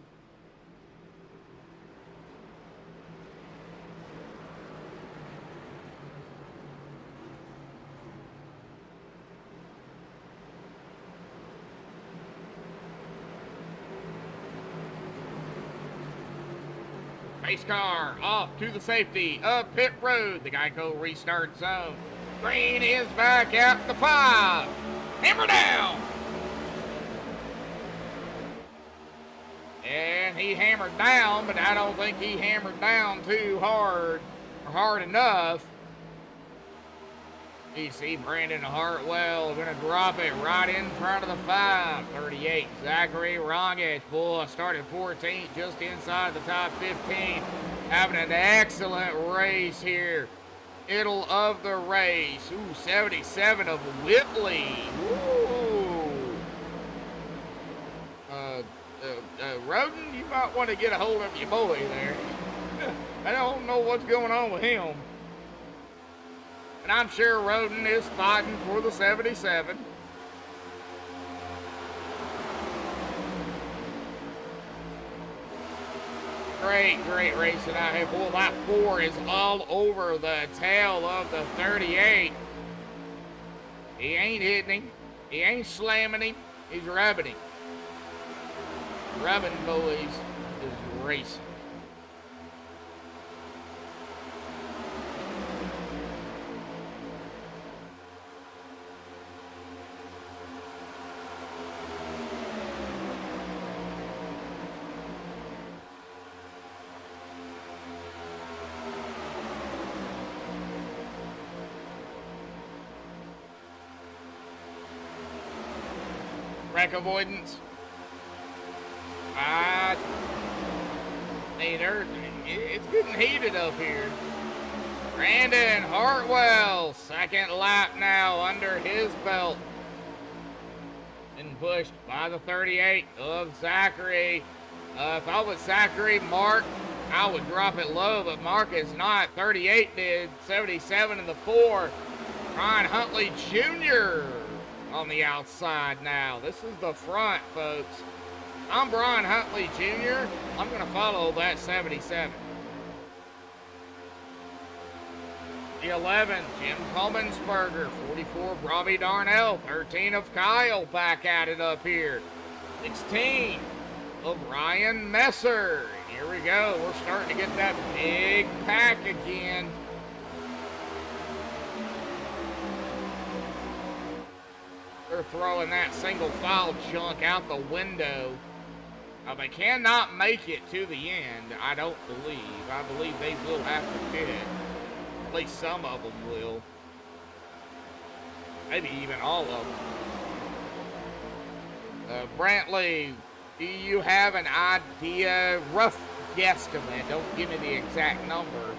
Pace car off to the safety of pit road. The Geico restart zone. Green is back at the 5. Hammer down. And he hammered down, but I don't think he hammered down too hard or hard enough. You see Brandon Hartwell going to drop it right in front of the 5. 38, Zachary Rongich. Boy, started 14th, just inside the top 15. Having an excellent race here. Middle of the race. Ooh, 77 of Whitley. Ooh. Roden, you might want to get a hold of your boy there. I don't know what's going on with him. And I'm sure Roden is fighting for the 77. Great racing out here. Boy, that 4 is all over the tail of the 38. He ain't hitting him. He ain't slamming him. He's rubbing him. Rubbing, boys, is racing. wreck avoidance. It's getting heated up here. Brandon Hartwell, second lap now under his belt. Been pushed by the 38 of Zachary. If I was Zachary, Mark, I would drop it low, but Mark is not. 38 did, 77 in the 4. Ryan Huntley Jr. on the outside now. This is the front, folks. I'm Brian Huntley Jr. I'm going to follow that 77. The 11, Jim Comensberger. 44, Robbie Darnell. 13 of Kyle back at it up here. 16 of Ryan Messer. Here we go. We're starting to get that big pack again. They're throwing that single file junk out the window. They cannot make it to the end, I don't believe. I believe they will have to pit. At least some of them will. Maybe even all of them. Brantley, do you have an idea, rough guesstimate, don't give me the exact number,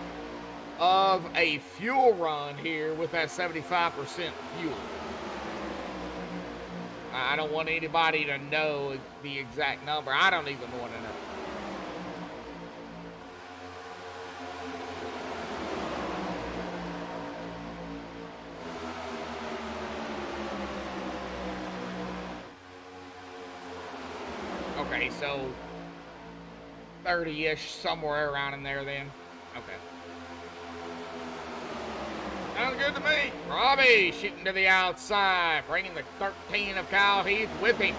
of a fuel run here with that 75% fuel? I don't want anybody to know the exact number. I don't even want to know. Okay, so 30-ish, somewhere around in there then. Okay. Sounds good to me. Robbie shooting to the outside, bringing the 13 of Kyle Heath with him.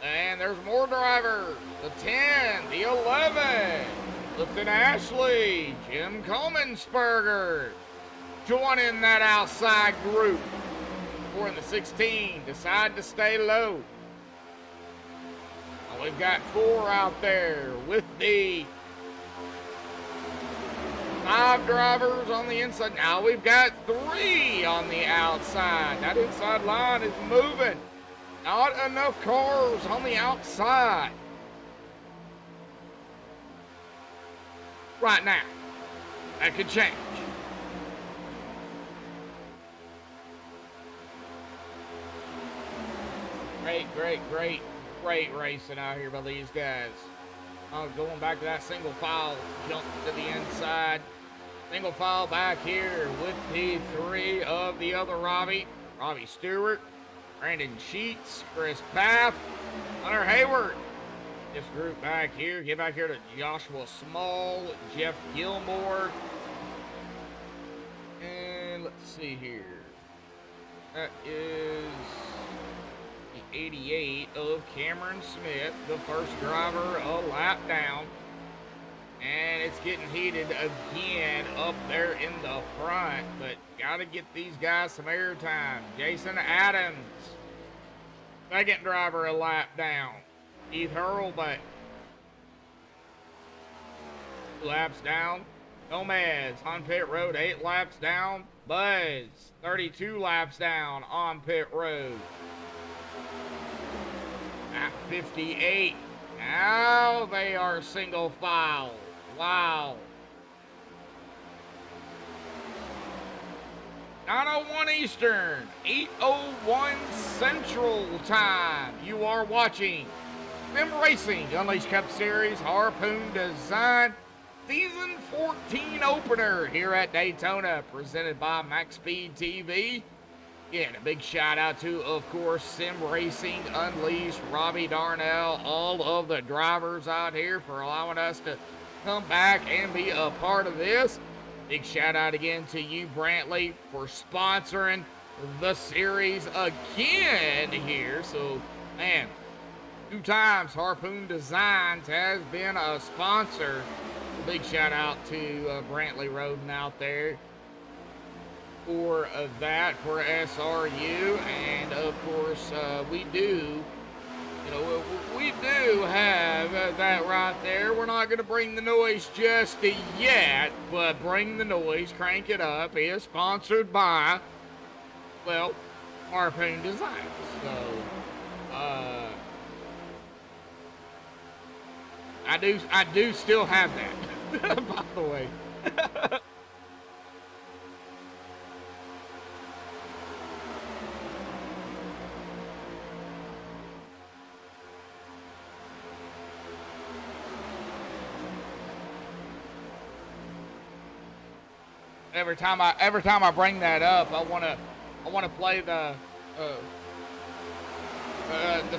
And there's more drivers. The 10, the 11, Clifton Ashley, Jim Comensberger joining that outside group. 4 in the 16, decide to stay low. Well, we've got 4 out there with the 5 drivers on the inside. Now we've got 3 on the outside. That inside line is moving. Not enough cars on the outside right now. That could change. Great racing out here by these guys. Going back to that single file, jump to the inside. Single file back here with the 3 of the other Robbie. Robbie Stewart, Brandon Sheets, Chris Paff, Hunter Hayward. This group back here, get back here to Joshua Small, Jeff Gilmore. And let's see here. That is the 88 of Cameron Smith, the first driver a lap down. And it's getting heated again up there in the front, but got to get these guys some air time. Jason Adams, second driver a lap down. Keith Hurlbeck, 2 laps down. Gomez on pit road, 8 laps down. Buzz, 32 laps down on pit road. At 58, now they are single file. Wow. 9:01 Eastern, 8:01 Central Time. You are watching Sim Racing Unleashed Cup Series Harpoon Design Season 14 opener here at Daytona, presented by MaxspeedTV. Again, a big shout out to, of course, Sim Racing Unleashed, Robbie Darnell, all of the drivers out here for allowing us to come back and be a part of this. Big shout out again to you, Brantley, for sponsoring the series again here. So, man, 2 times Harpoon Designs has been a sponsor. A big shout out to Brantley Roden out there for that, for SRU. And of course, we do have that right there. We're not going to bring the noise just yet, but Bring the Noise, Crank It Up is sponsored by, well, Harpoon designs. So, I do still have that, by the way. Every time I bring that up, I wanna play the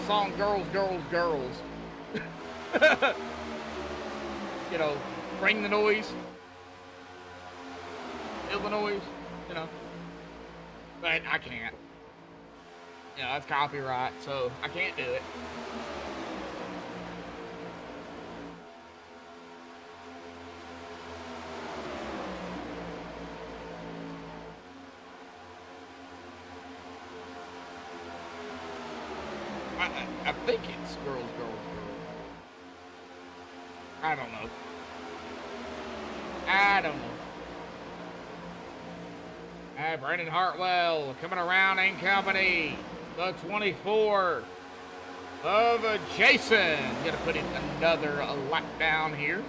song "Girls, Girls, Girls." You know, bring the noise, feel the noise. You know, but I can't. You know, that's copyright, so I can't do it. I think it's girls, girls, girls. I don't know. Brandon Hartwell coming around in company. The 24 of Jason. Gonna put in another lap down here.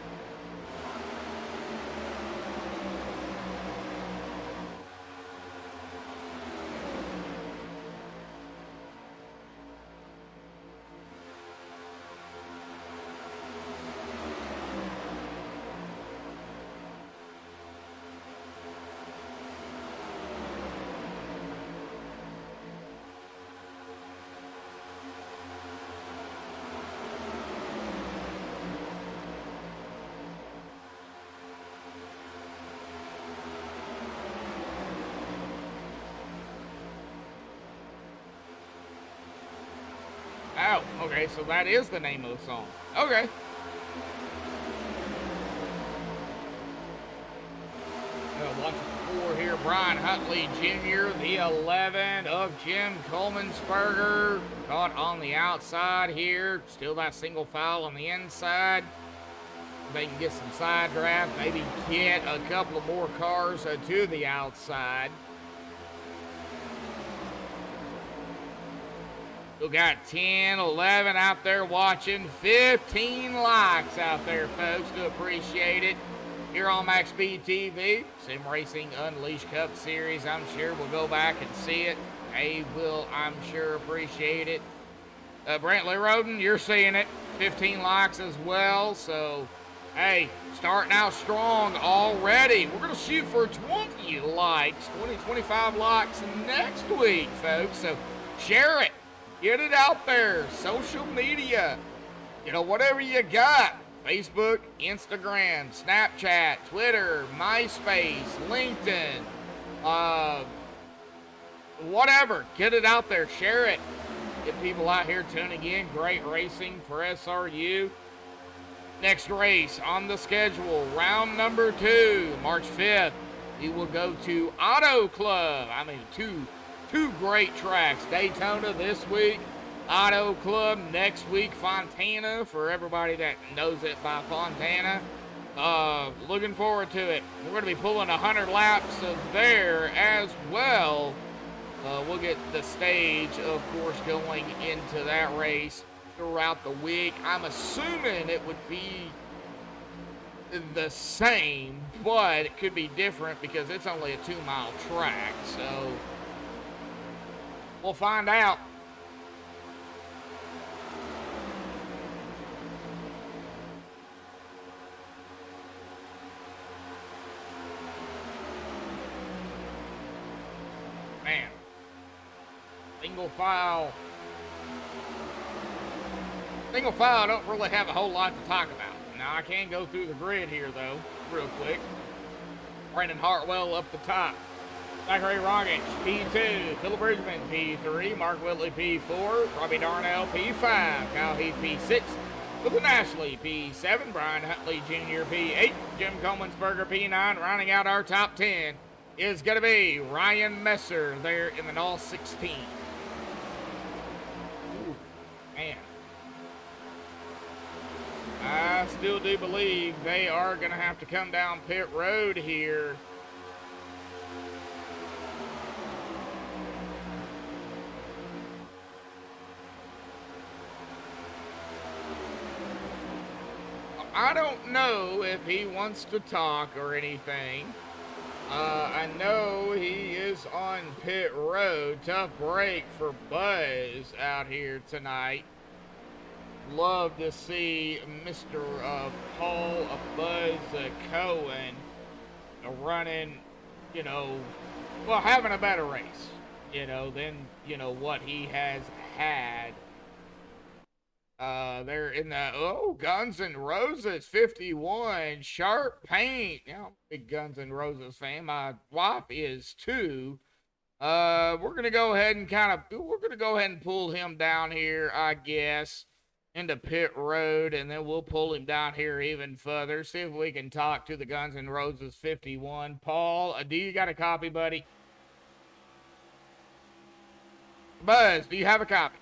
Oh, okay, so that is the name of the song. Okay. Watch the 4 here, Brian Huntley Jr., the 11 of Jim Coleman'sberger. Caught on the outside here. Still that single foul on the inside. They can get some side draft, maybe get a couple of more cars to the outside. We got 10, 11 out there watching. 15 likes out there, folks. Do appreciate it. Here on MaxspeedTV, Sim Racing Unleashed Cup Series. I'm sure we'll go back and see it. They will, I'm sure, appreciate it. Brantley Roden, you're seeing it. 15 likes as well. So, hey, starting out strong already. We're going to shoot for 20 likes, 25 likes next week, folks. So, share it. Get it out there. Social media. You know, whatever you got. Facebook, Instagram, Snapchat, Twitter, MySpace, LinkedIn. Whatever. Get it out there. Share it. Get people out here tuning in. Great racing for SRU. Next race on the schedule. Round number 2. March 5th. We will go to Auto Club. I mean, two great tracks. Daytona this week, Auto Club next week, Fontana, for everybody that knows it by Fontana. Looking forward to it. We're going to be pulling 100 laps of there as well. We'll get the stage, of course, going into that race throughout the week. I'm assuming it would be the same, but it could be different because it's only a 2-mile track, so we'll find out. Man. Single file. Single file, I don't really have a whole lot to talk about. Now, I can go through the grid here, though, real quick. Brandon Hartwell up the top. Zachary Rogich, P2. Phillip Bridgman, P3. Mark Whitley, P4. Robbie Darnell, P5. Kyle Heath, P6. Clifton Ashley, P7. Brian Huntley Jr., P8. Jim Coleman'sberger, P9. Rounding out our top 10 is going to be Ryan Messer there in the NOL 16. Ooh, man. I still do believe they are going to have to come down pit road here. I don't know if he wants to talk or anything. I know he is on pit road. Tough break for Buzz out here tonight. Love to see Mr. Paul Buzz Cohen running, well, having a better race, than, what he has had. They're in the, Guns N' Roses 51, sharp paint. I'm a big Guns N' Roses fan. My wife is too. We're going to go ahead and pull him down here, I guess, into pit road, and then we'll pull him down here even further. See if we can talk to the Guns N' Roses 51. Paul, do you got a copy, buddy? Buzz, do you have a copy?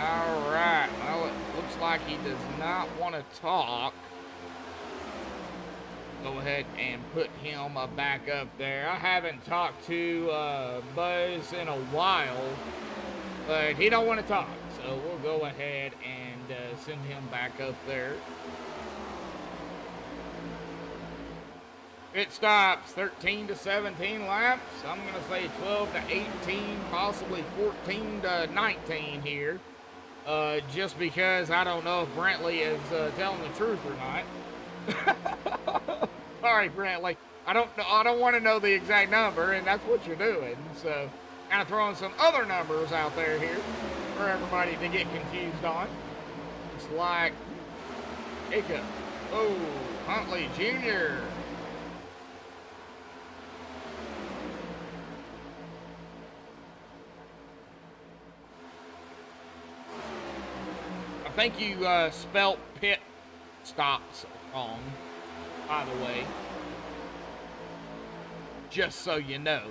All right. Well, it looks like he does not want to talk. Go ahead and put him back up there. I haven't talked to Buzz in a while, but he don't want to talk. So we'll go ahead and send him back up there. It stops 13 to 17 laps. I'm going to say 12 to 18, possibly 14 to 19 here. Just because I don't know if Brantley is telling the truth or not. Sorry, Brantley. I don't want to know the exact number, and that's what you're doing. So, kind of throwing some other numbers out there here for everybody to get confused on. It's like Jacob. Oh, Huntley Jr. I think you spelt pit stops wrong, by the way. Just so you know.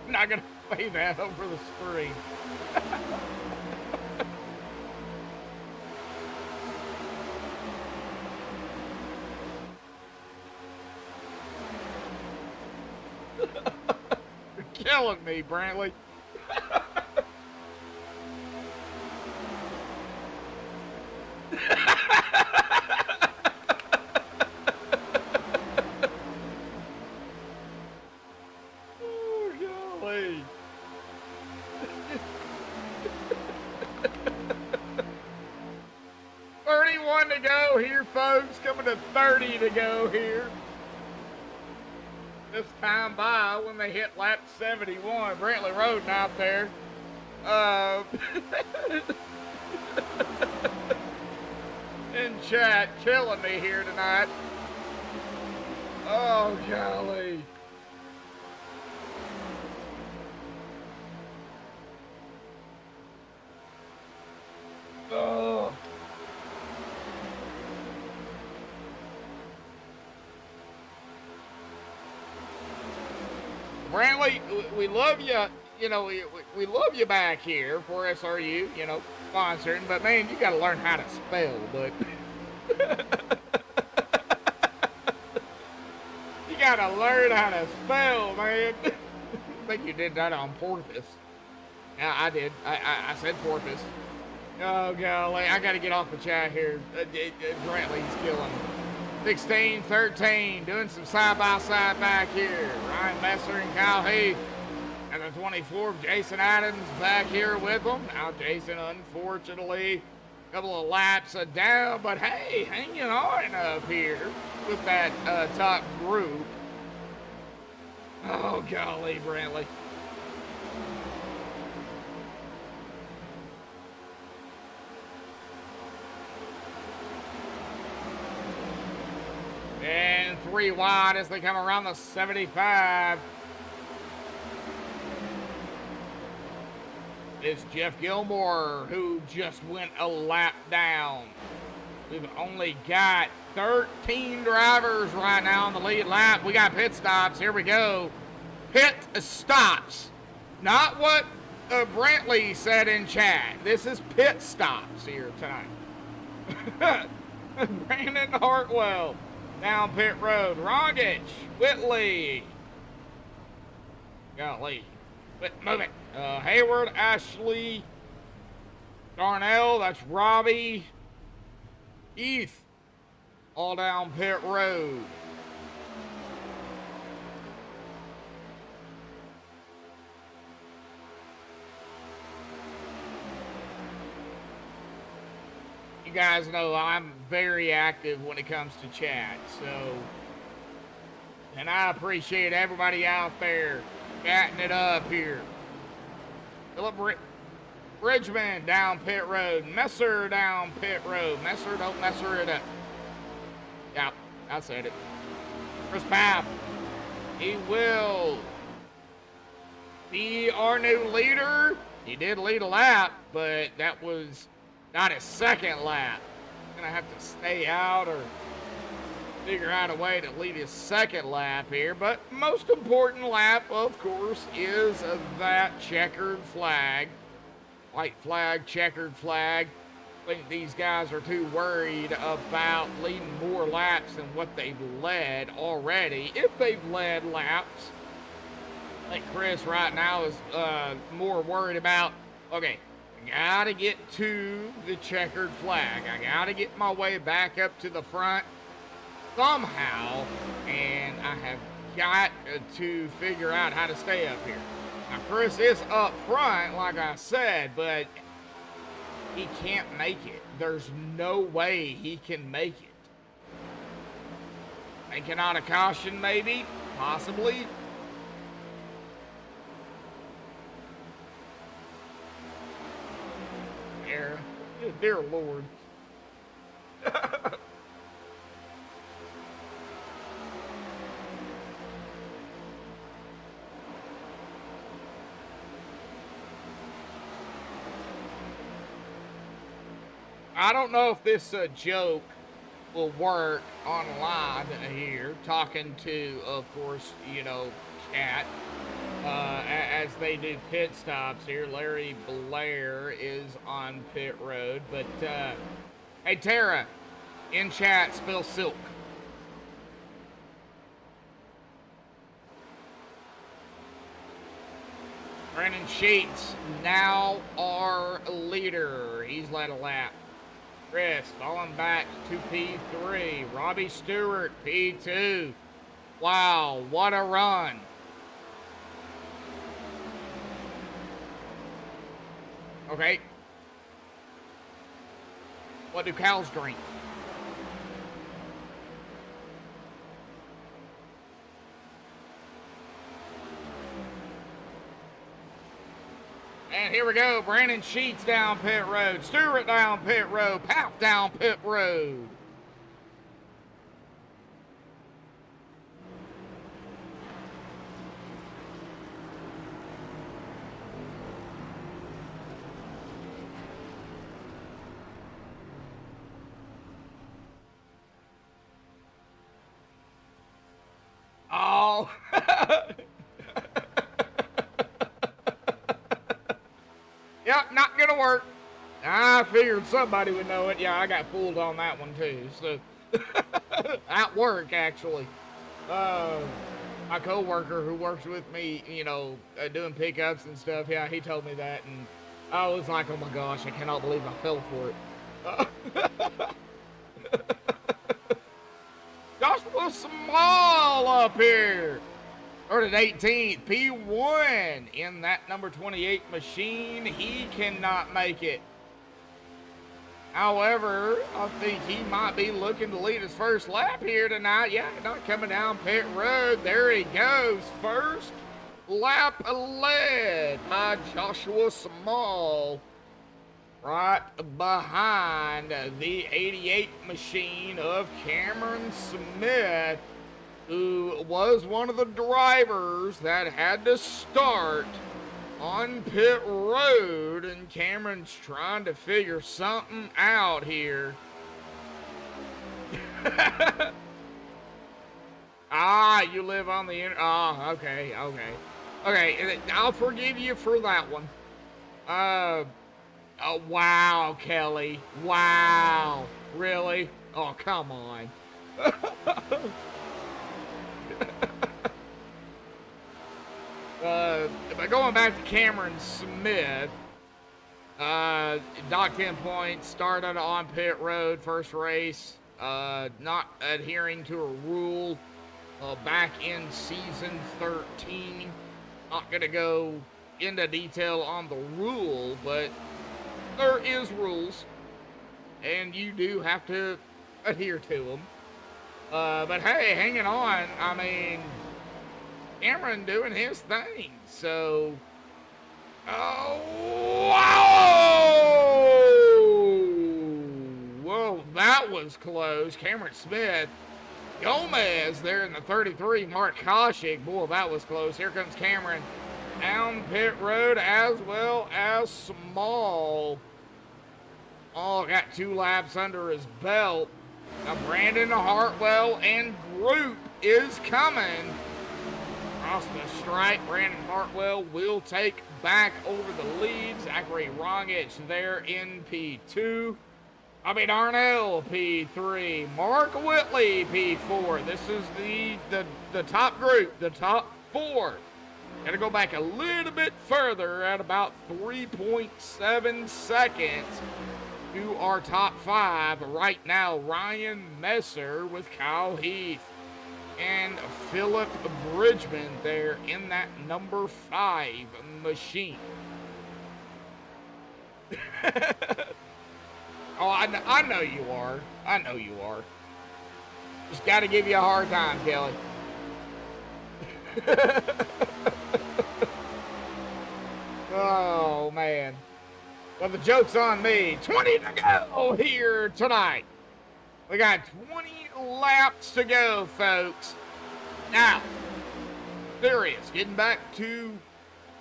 Not gonna play that over the screen. You're killing me, Brantley. Oh, golly. 31 to go here, folks. Coming to 30 to go here. This time by when they hit lap 71. Brantley Road out there. In chat, killing me here tonight. Oh, golly. Oh. Brantley, we love you. You know, we love you back here for SRU, sponsoring. But, man, you got to learn how to spell, but... You got to learn how to spell, man. I think you did that on purpose. Yeah, I did. I said porpoise. Oh, golly. I got to get off the chat here. Brantley's killing me. 16, 13, doing some side-by-side back here. Ryan Messer and Kyle Heath. And the 24th, Jason Adams back here with them. Now Jason, unfortunately, a couple of laps down. But, hey, hanging on up here with that top group. Oh, golly, Brantley. And 3 wide as they come around the 75. It's Jeff Gilmore who just went a lap down. We've only got 13 drivers right now on the lead lap. We got pit stops. Here we go. Pit stops. Not what Brantley said in chat, this is pit stops here tonight. Brandon Hartwell down pit road. Rogic, Whitley. Golly. Move it. Hayward, Ashley, Darnell, that's Robbie, Heath, all down pit road. You guys know I'm very active when it comes to chat, so, and I appreciate everybody out there chatting it up here. Philip Bridgman down pit road. Messer down pit road. Messer, don't messer it up. Yep, I said it. Chris Papp, he will be our new leader. He did lead a lap, but that was not his second lap. Gonna have to stay out or figure out a way to lead his second lap here. But most important lap, of course, is that checkered flag. White flag, checkered flag. I think these guys are too worried about leading more laps than what they've led already. If they've led laps, I think Chris right now is more worried about, okay, I gotta get to the checkered flag. I gotta get my way back up to the front somehow, and I have got to figure out how to stay up here. Now, Chris is up front, like I said, but he can't make it. There's no way he can make it. Making out a caution, maybe? Possibly. There. Dear Lord. I don't know if this joke will work online here, talking to, of course, you know, chat, as they do pit stops here. Larry Blair is on pit road, but, hey, Tara, in chat, spill silk. Brandon Sheets, now our leader. He's led a lap. Chris falling back to P3. Robbie Stewart, P2. Wow, what a run. Okay. What do cows drink? And here we go. Brandon Sheets down pit road. Stewart down pit road. Papp down pit road. Oh. Yep, not gonna work. I figured somebody would know it. Yeah, I got fooled on that one too. So at work, actually, my coworker who works with me, you know, doing pickups and stuff. Yeah, he told me that, and I was like, oh my gosh, I cannot believe I fell for it. Joshua Small up here. Started 18th, P1 in that number 28 machine. He cannot make it. However, I think he might be looking to lead his first lap here tonight. Yeah, not coming down pit road. There he goes. First lap led by Joshua Small. Right behind the 88 machine of Cameron Smith, who was one of the drivers that had to start on pit road, and Cameron's trying to figure something out here. You live on the okay, I'll forgive you for that one. Oh, wow, Kelly. Wow. Really? Oh, come on. But going back to Cameron Smith, docked 10 points, started on pit road, first race, not adhering to a rule back in season 13. Not going to go into detail on the rule, but there is rules, and you do have to adhere to them. But hey, hanging on, I mean, Cameron doing his thing, so... Oh, wow! Whoa, that was close. Cameron Smith, Gomez there in the 33, Mark Koshik. Boy, that was close. Here comes Cameron down pit road, as well as Small. All got 2 laps under his belt. Now Brandon Hartwell and Group is coming. Across the stripe, Brandon Hartwell will take back over the lead. Zachary Rongich there in P2. Bobby Darnell, P3. Mark Whitley, P4. This is the top group, the top 4. Got to go back a little bit further at about 3.7 seconds to our top 5. Right now, Ryan Messer with Kyle Heath and Philip Bridgman there in that number 5 machine. Oh, I know you are. I know you are. Just got to give you a hard time, Kelly. Oh, man. Well, the joke's on me. 20 to go here tonight. We got 20 laps to go, folks. Now, serious. Getting back to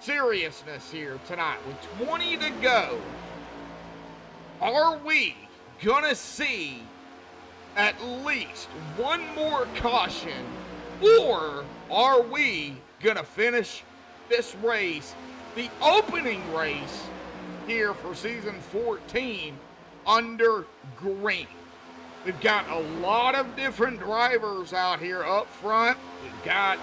seriousness here tonight. With 20 to go, are we going to see at least one more caution? Or are we going to finish this race, the opening race here for season 14, under green? We've got a lot of different drivers out here up front. We've got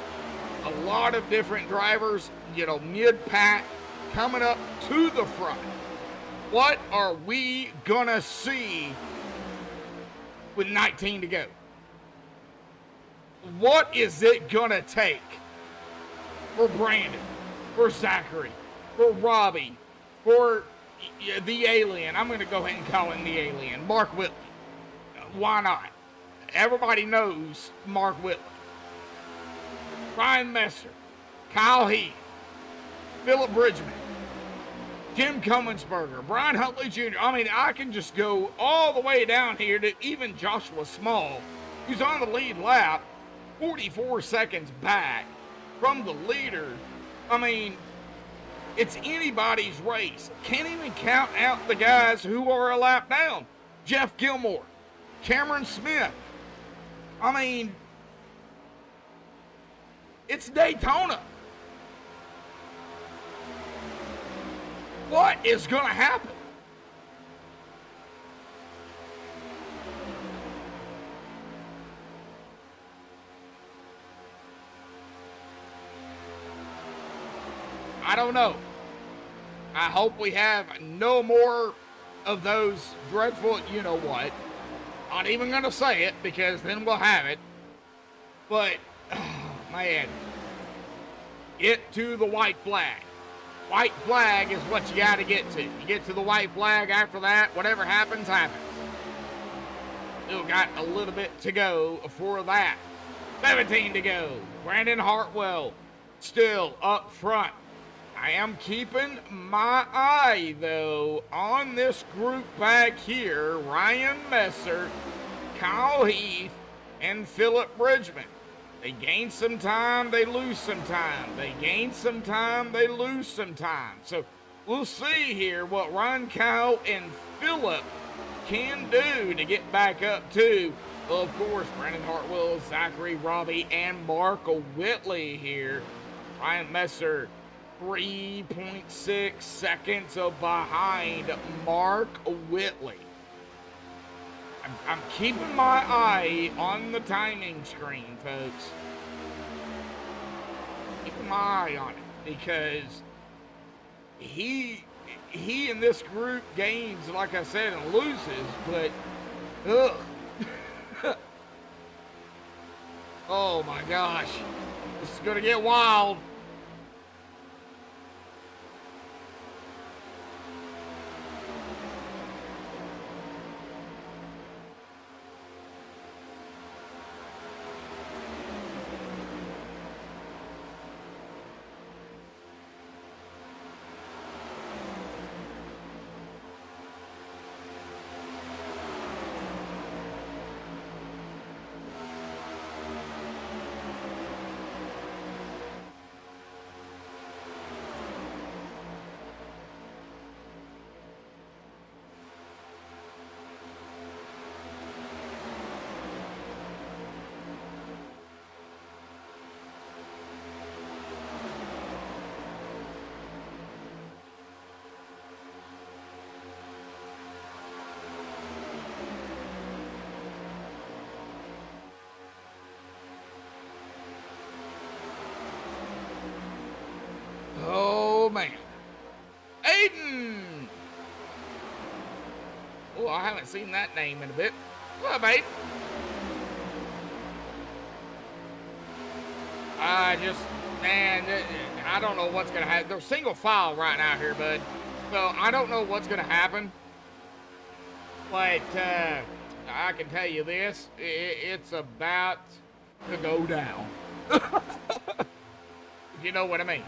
a lot of different drivers, mid-pack coming up to the front. What are we gonna see with 19 to go? What is it gonna take for Brandon, for Zachary, for Robbie, for the alien? I'm gonna go ahead and call him the alien, Mark Whitley. Why not? Everybody knows Mark Whitley. Ryan Messer, Kyle Heath, Philip Bridgman, Jim Cummensberger, Brian Huntley Jr. I mean, I can just go all the way down here to even Joshua Small, who's on the lead lap, 44 seconds back from the leader. I mean, it's anybody's race. Can't even count out the guys who are a lap down. Jeff Gilmore, Cameron Smith. I mean, it's Daytona. What is going to happen? I don't know. I hope we have no more of those dreadful, you know what. Not even going to say it because then we'll have it. But, oh, man, get to the white flag. White flag is what you got to get to. You get to the white flag, after that, whatever happens, happens. Still got a little bit to go for that. 17 to go. Brandon Hartwell still up front. I am keeping my eye, though, on this group back here. Ryan Messer, Kyle Heath, and Philip Bridgman. They gain some time, they lose some time. They gain some time, they lose some time. So we'll see here what Ryan, Kyle, and Philip can do to get back up to, of course, Brandon Hartwell, Zachary, Robbie, and Mark Whitley here. Ryan Messer 3.6 seconds behind Mark Whitley. I'm keeping my eye on the timing screen, folks. Keeping my eye on it because he in this group gains, like I said, and loses, but ugh. Oh my gosh, this is gonna get wild. Oh, man. Aiden! Oh, I haven't seen that name in a bit. What's up, Aiden? Man, I don't know what's going to happen. They're single file right now here, bud. So I don't know what's going to happen. But I can tell you this. It's about to go down. If you know what I mean.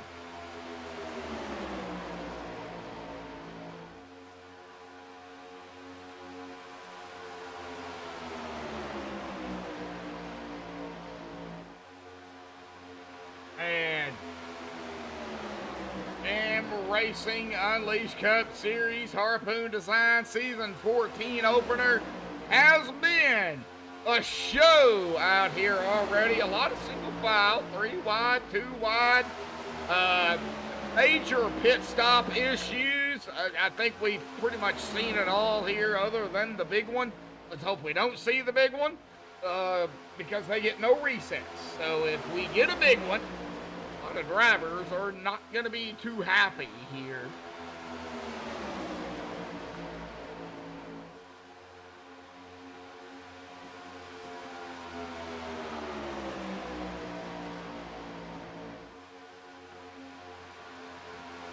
And Racing Unleashed Cup Series Harpoon Design Season 14 opener has been a show out here already. A lot of single file, 3 wide, 2 wide. Major pit stop issues. I think we've pretty much seen it all here other than the big one. Let's hope we don't see the big one because they get no resets. So if we get a big one, a lot of drivers are not going to be too happy here.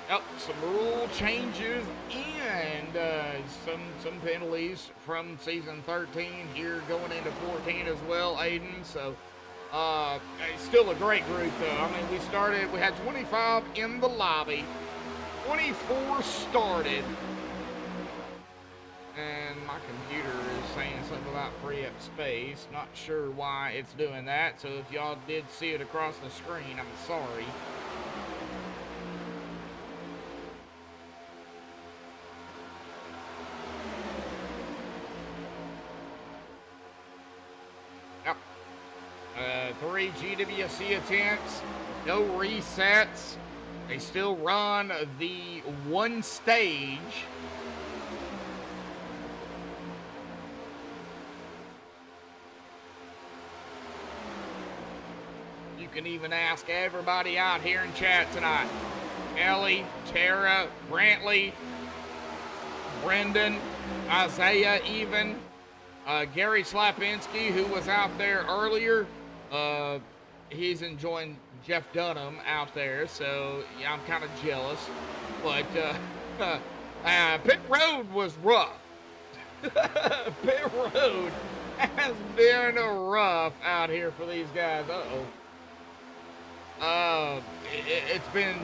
Yep, some rule changes and some penalties from season 13 here going into 14 as well, Aiden. So it's still a great group though. I mean, we had 25 in the lobby, 24 started, and my computer is saying something about free up space. Not sure why it's doing that. So if y'all did see it across the screen, I'm sorry. Yep. 3 GWC attempts, no resets. They still run the one stage. You can even ask everybody out here in chat tonight. Ellie, Tara, Brantley, Brendan, Isaiah even. Gary Slapinski, who was out there earlier, he's enjoying Jeff Dunham out there, so yeah, I'm kind of jealous. But Pit Road was rough. Pit Road has been rough out here for these guys. It's been,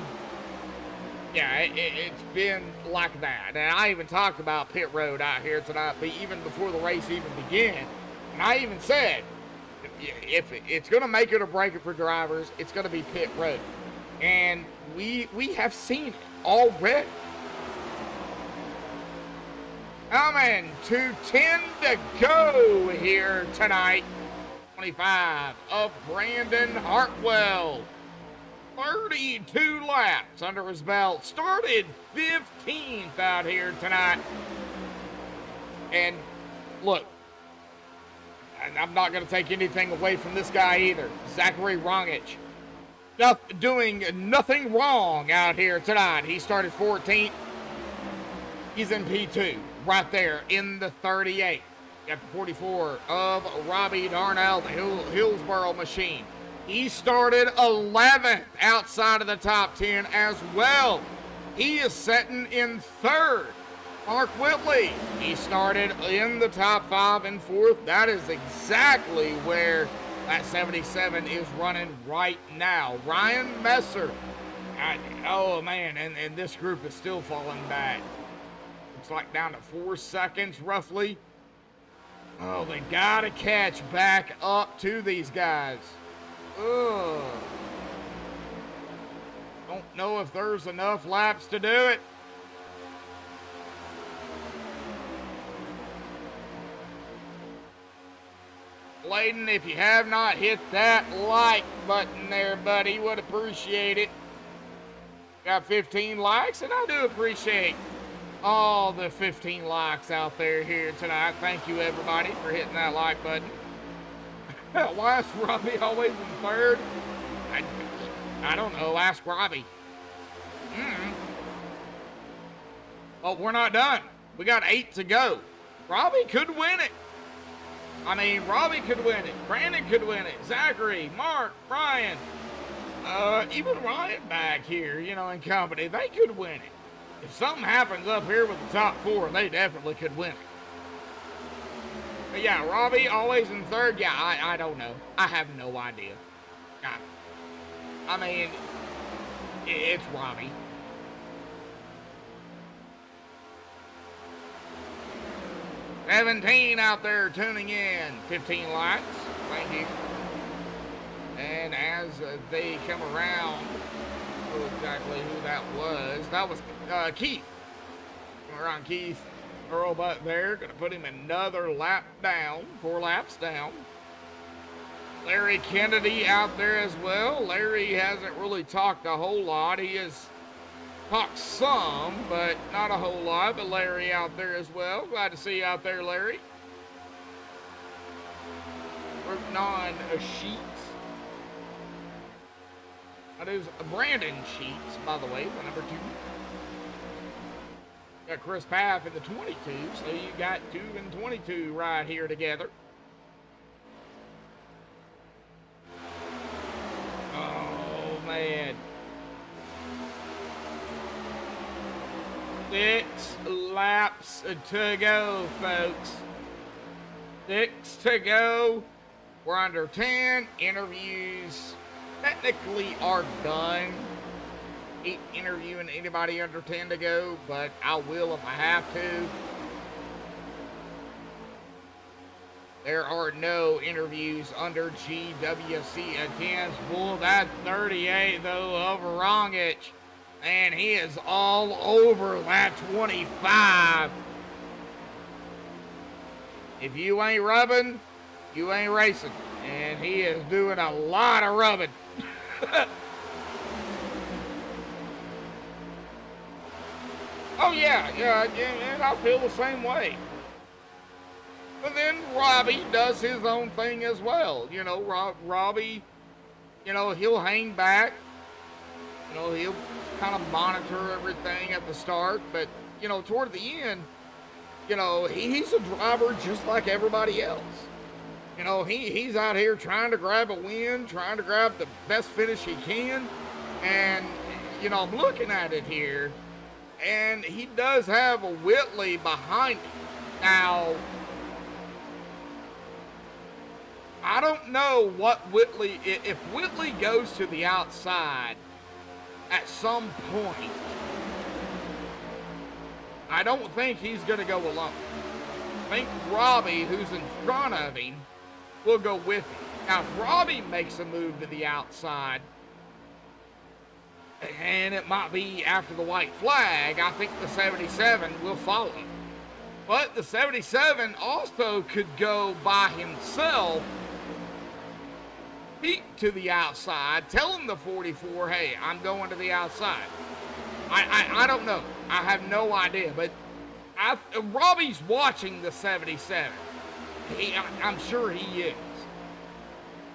yeah, it's been like that. And I even talked about Pit Road out here tonight, but even before the race even began. And I even said, if it's going to make it or break it for drivers, it's going to be Pit Road. And we have seen it already. Coming to 10 to go here tonight. 25 of Brandon Hartwell. 32 laps under his belt. Started 15th out here tonight. And look, I'm not going to take anything away from this guy either. Zachary Rongich. Doing nothing wrong out here tonight. He started 14th. He's in P2 right there in the 38. Got the 44 of Robbie Darnell, the Hillsboro machine. He started 11th outside of the top 10 as well. He is sitting in third. Mark Whitley, he started in the top 5 and 4th. That is exactly where that 77 is running right now. Ryan Messer, oh man, and this group is still falling back. It's like down to 4 seconds roughly. Oh, they gotta catch back up to these guys. Ugh. Don't know if there's enough laps to do it. Layden, if you have not hit that like button there, buddy, would appreciate it. Got 15 likes, and I do appreciate all the 15 likes out there here tonight. Thank you, everybody, for hitting that like button. Why is Robbie always in third? I don't know. Ask Robbie. But we're not done. We got 8 to go. Robbie could win it. I mean, Robbie could win it. Brandon could win it. Zachary, Mark, Brian, even Ryan back here, you know, in company, they could win it. If something happens up here with the top 4, they definitely could win it. But yeah, Robbie always in third. Yeah, I don't know. I have no idea. I mean, it's Robbie. $17 out there tuning in. 15 likes. Thank you. And as they come around, I don't know exactly who that was Keith. Come around Keith Earl Butt there. Gonna put him another lap down. 4 laps down. Larry Kennedy out there as well. Larry hasn't really talked a whole lot. He has talked some, but not a whole lot. But Larry out there as well. Glad to see you out there, Larry. Working on Sheets. That is Brandon Sheets, by the way, the number 2. Got Chris Paff in the 22, so you got 2 and 22 right here together. Oh, man. 6 laps to go, folks. 6 to go. We're under 10. Interviews technically are done. Ain't interviewing anybody under 10 to go, but I will if I have to. There are no interviews under GWC attends. Bull, that 38 though of Rongich. And he is all over lap 25. If you ain't rubbing, you ain't racing. And he is doing a lot of rubbing. Oh yeah, and I feel the same way. But then Robbie does his own thing as well. You know, Robbie, you know, he'll hang back. You know, he'll kind of monitor everything at the start. But, you know, toward the end, you know, he's a driver just like everybody else. You know, he's out here trying to grab a win, trying to grab the best finish he can. And, you know, I'm looking at it here. And he does have a Whitley behind him. Now, I don't know what Whitley, if Whitley goes to the outside at some point, I don't think he's going to go alone. I think Robbie, who's in front of him, will go with him. Now, if Robbie makes a move to the outside, and it might be after the white flag, I think the 77 will follow. But the 77 also could go by himself peek to the outside, telling the 44, hey, I'm going to the outside. I don't know. I have no idea, but Robbie's watching the 77. I'm sure he is.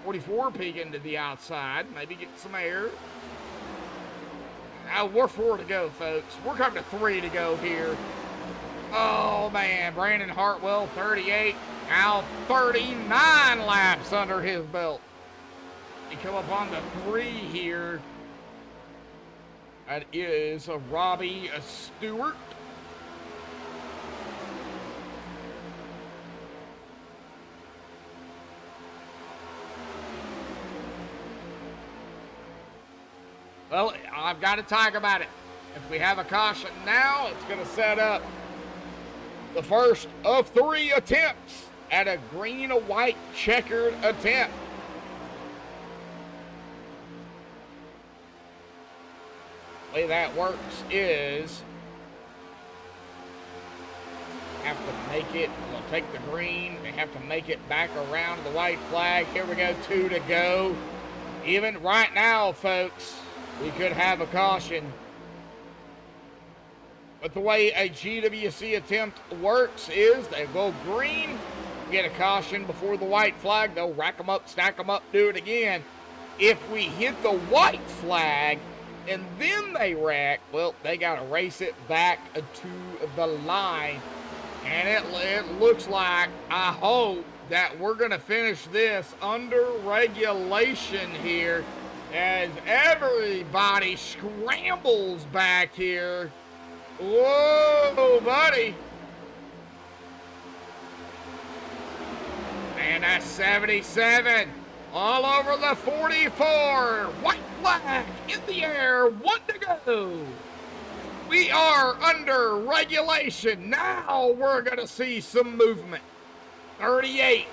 44 peeking to the outside, maybe get some air. We're 4 to go, folks. We're coming to 3 to go here. Oh, man, Brandon Hartwell, 38. Now 39 laps under his belt. He come up on the 3 here. That is Robbie Stewart. Well, I've got to talk about it. If we have a caution now, it's going to set up the first of 3 attempts at a green and white checkered attempt. The way that works is have to make it, they'll take the green, they have to make it back around the white flag. Here we go, 2 to go. Even right now, folks, we could have a caution. But the way a GWC attempt works is they go green, get a caution before the white flag. They'll rack them up, stack them up, do it again. If we hit the white flag and then they rack, well, they got to race it back to the line. And it looks like, I hope, that we're going to finish this under regulation here as everybody scrambles back here. Whoa, buddy. And that's 77 all over the 44. White flag in the air, 1 to go. We are under regulation. Now we're going to see some movement. 38.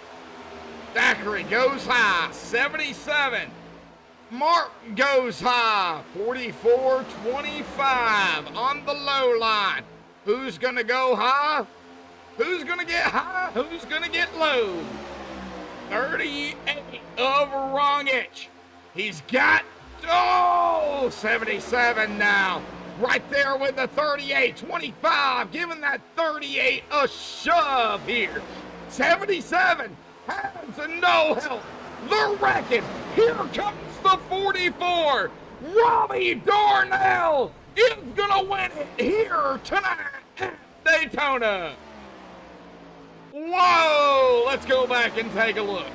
Thackeray goes high. 77. Mark goes high. 44-25 on the low line. Who's going to go high? Who's going to get high? Who's going to get low? 38 of Rongich. He's got, 77 now. Right there with the 38, 25, giving that 38 a shove here. 77 has no help. The wrecking. Here comes the 44. Robbie Darnell is going to win it here tonight at Daytona. Whoa, let's go back and take a look.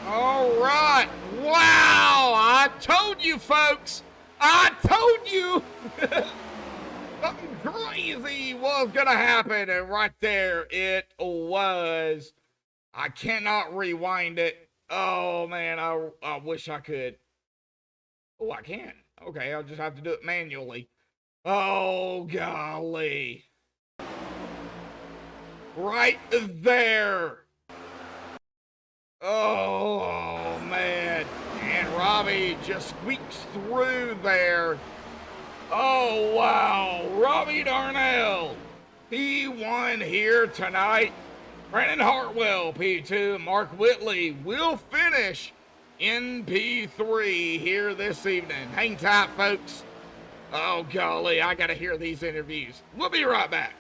All right. Wow. I told you, folks. I told you. Something crazy was going to happen. And right there it was. I cannot rewind it. Oh, man. I wish I could. Oh, I can. Okay. I'll just have to do it manually. Oh, golly. Right there. Oh, man. And Robbie just squeaks through there. Oh, wow. Robbie Darnell. P1 here tonight. Brandon Hartwell, P2. Mark Whitley will finish in P3 here this evening. Hang tight, folks. Oh, golly. I got to hear these interviews. We'll be right back.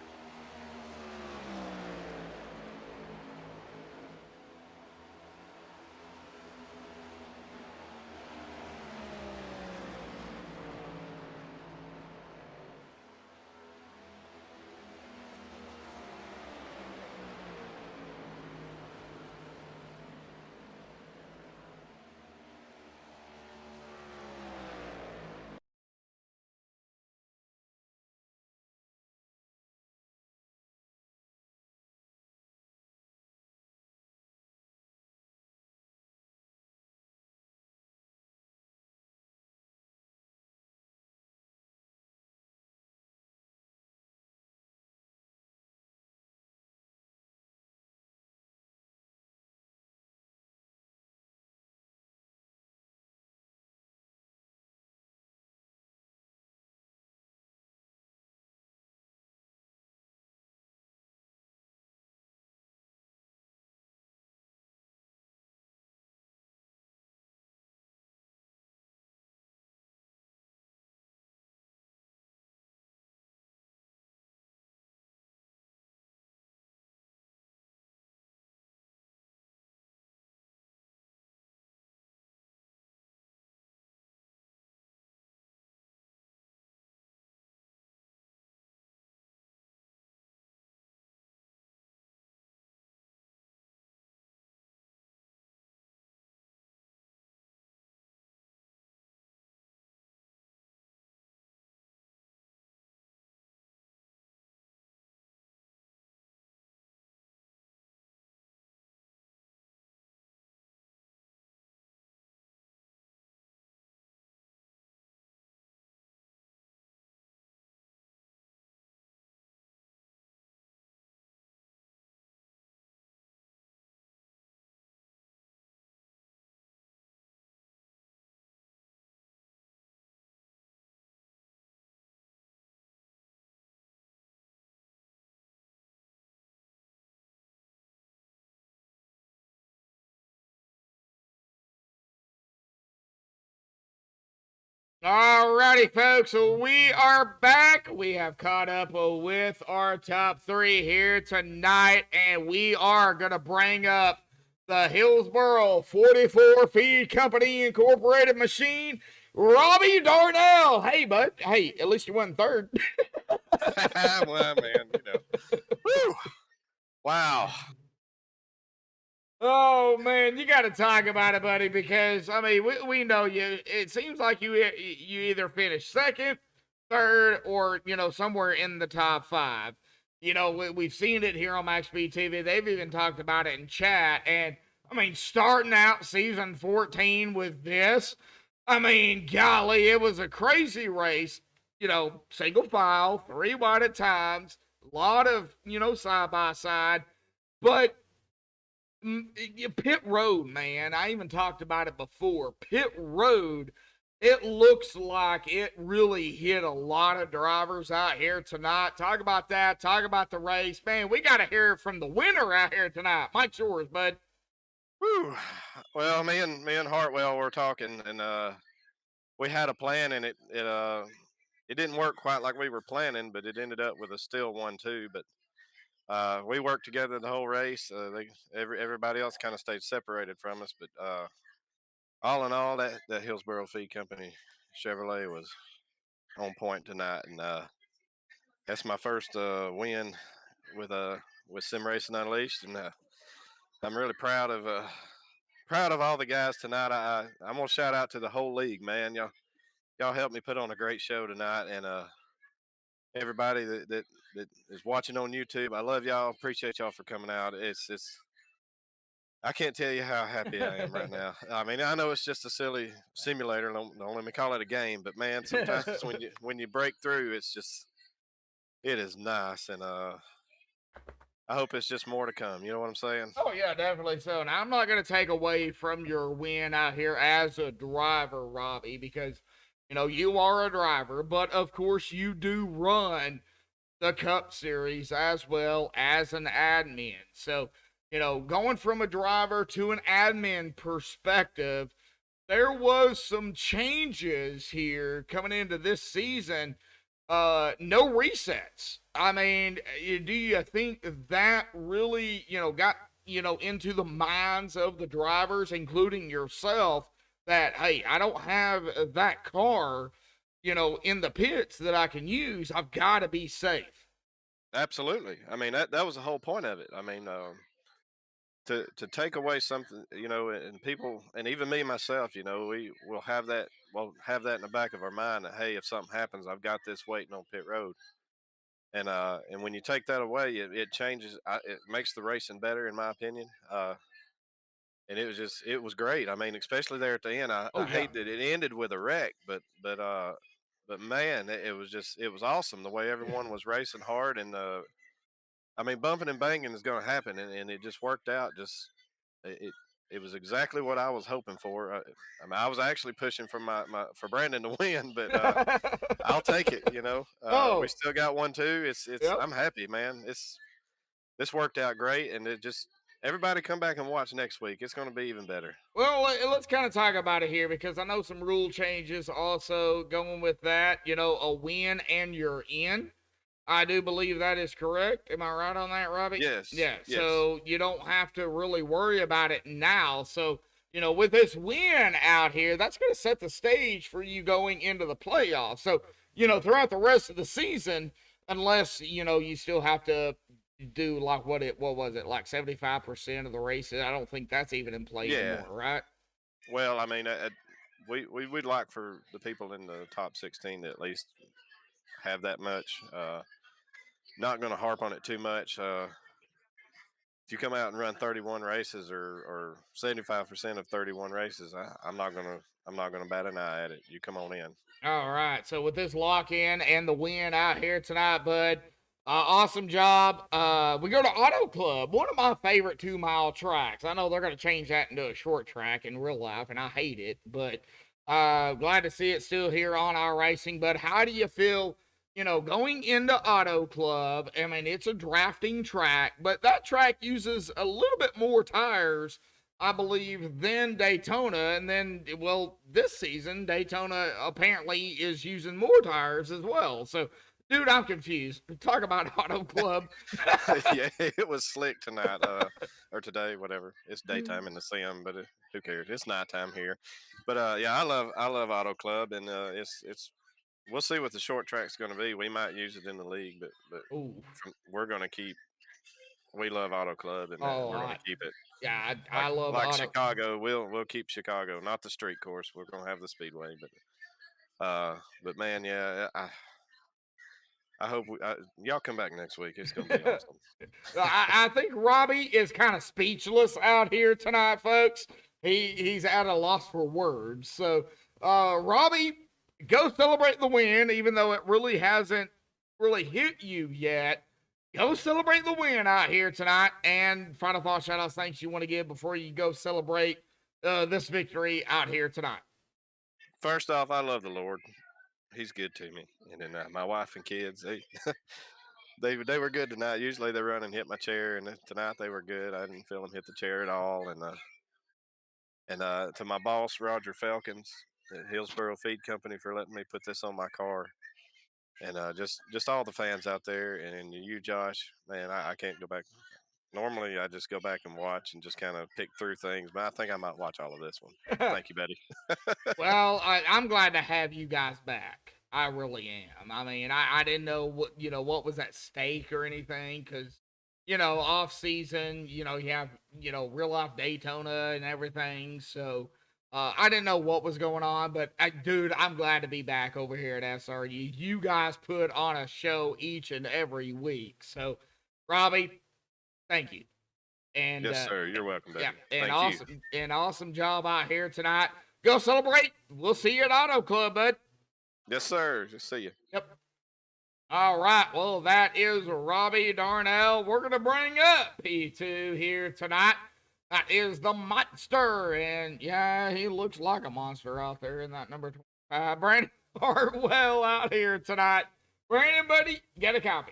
Alrighty, folks, so we are back. We have caught up with our top three here tonight, and we are going to bring up the Hillsboro 44 Feed Company Incorporated machine, Robbie Darnell. Hey, bud. Hey, at least you won third. Well, man, Woo! Wow. Oh man, you got to talk about it, buddy, because I mean, we know you. It seems like you either finish second, third, or somewhere in the top five. We've seen it here on MaxspeedTV. They've even talked about it in chat. And I mean, starting out season 14 with this, I mean, golly, it was a crazy race. Single file, 3 wide at times, a lot of side by side, but pit road, man. I even talked about it before. Pit road, it looks like it really hit a lot of drivers out here tonight. Talk about that. Talk about the race. Man, we got to hear from the winner out here tonight. Mike's yours, bud. Woo. Well, me and Hartwell were talking, and we had a plan, and it didn't work quite like we were planning, but it ended up with a still 1-2. But we worked together the whole race. Everybody else kind of stayed separated from us, but all in all, that Hillsboro Feed Company Chevrolet was on point tonight, and that's my first win with Sim Racing Unleashed, and I'm really proud of all the guys tonight. I'm gonna shout out to the whole league, man. Y'all helped me put on a great show tonight, and everybody that is watching on YouTube, I love y'all. Appreciate y'all for coming out. It's I can't tell you how happy I am right now. I mean, I know it's just a silly simulator. Don't let me call it a game, but man, sometimes when you break through, it is nice, and I hope it's just more to come. You know what I'm saying? Oh, yeah, definitely so. And I'm not going to take away from your win out here as a driver, Robbie, because, you are a driver, but of course you do run the Cup Series as well as an admin. So, going from a driver to an admin perspective, there was some changes here coming into this season. No resets. I mean, do you think that really, got, into the minds of the drivers, including yourself, that, hey, I don't have that car, in the pits that I can use. I've got to be safe. Absolutely. I mean, that was the whole point of it. I mean, to take away something, and people, and even me myself, we will have that. We'll have that in the back of our mind that, hey, if something happens, I've got this waiting on pit road. And when you take that away, it changes. It makes the racing better, in my opinion. And it was great. I mean, especially there at the end. I hate that it ended with a wreck, but man, it was awesome the way everyone was racing hard, and I mean, bumping and banging is going to happen, and it just worked out. It was exactly what I was hoping for. I mean, I was actually pushing for for Brandon to win, but I'll take it. We still got 1-2. Yep. I'm happy, man. This worked out great, and everybody come back and watch next week. It's going to be even better. Well, let's kind of talk about it here, because I know some rule changes also going with that. A win and you're in. I do believe that is correct. Am I right on that, Robbie? Yes. Yeah. Yes. So you don't have to really worry about it now. So, with this win out here, that's going to set the stage for you going into the playoffs. So, throughout the rest of the season, unless, you still have to do like what was it, like 75% of the races? I don't think that's even in play anymore, right? Well, I mean, we'd like for the people in the top 16 to at least have that much. Not going to harp on it too much. If you come out and run 31 races or 75% of 31 races, I'm not gonna bat an eye at it. You come on in. All right. So with this lock in and the win out here tonight, bud, awesome job. We go to Auto Club, one of my favorite 2-mile tracks. I know they're going to change that into a short track in real life, and I hate it, but glad to see it still here on our racing. But how do you feel, going into Auto Club? I mean, it's a drafting track, but that track uses a little bit more tires I believe, then Daytona, and then, well, this season Daytona apparently is using more tires as well. So, dude, I'm confused. Talk about Auto Club. Yeah, it was slick tonight, or today, whatever. It's daytime in the sim, but who cares? It's nighttime here. But yeah, I love Auto Club, and it's we'll see what the short track's going to be. We might use it in the league, but Ooh, we're going to keep. We love Auto Club, and oh, we're going to keep it. yeah, Like I love like Auto. Chicago, we'll keep Chicago, not the street course. We're gonna have the speedway, but man, yeah, I hope y'all come back next week. It's gonna be awesome. I think Robbie is kind of speechless out here tonight, folks. He's at a loss for words. So, Robbie, go celebrate the win, even though it really hasn't really hit you yet. Go celebrate the win out here tonight. And final thought, shout outs, thanks you want to give before you go celebrate this victory out here tonight. First off, I love the Lord. He's good to me, and then my wife and kids, they were good tonight. Usually they run and hit my chair, and tonight they were good. I didn't feel them hit the chair at all, and to my boss Roger Falcons at Hillsboro Feed Company for letting me put this on my car, and just all the fans out there, and you, Josh, man, I can't go back. Normally, I just go back and watch and just kind of pick through things, but I think I might watch all of this one. Thank you, Betty. Well, I'm glad to have you guys back. I really am. I mean, I didn't know what was at stake or anything because off season, you have real life Daytona and everything. So I didn't know what was going on, but dude, I'm glad to be back over here at SRU. You guys put on a show each and every week. So, Robbie, thank you. And Yes, sir. You're welcome, Betty. yeah, and Thank you. awesome job out here tonight. Go celebrate. We'll see you at Auto Club, bud. Yes, sir. Just see you. Yep. All right. Well, that is Robbie Darnell. We're gonna bring up P2 here tonight. That is the monster, and yeah, he looks like a monster out there in that number 25. Brandon Hartwell out here tonight. Brandon, buddy, get a copy.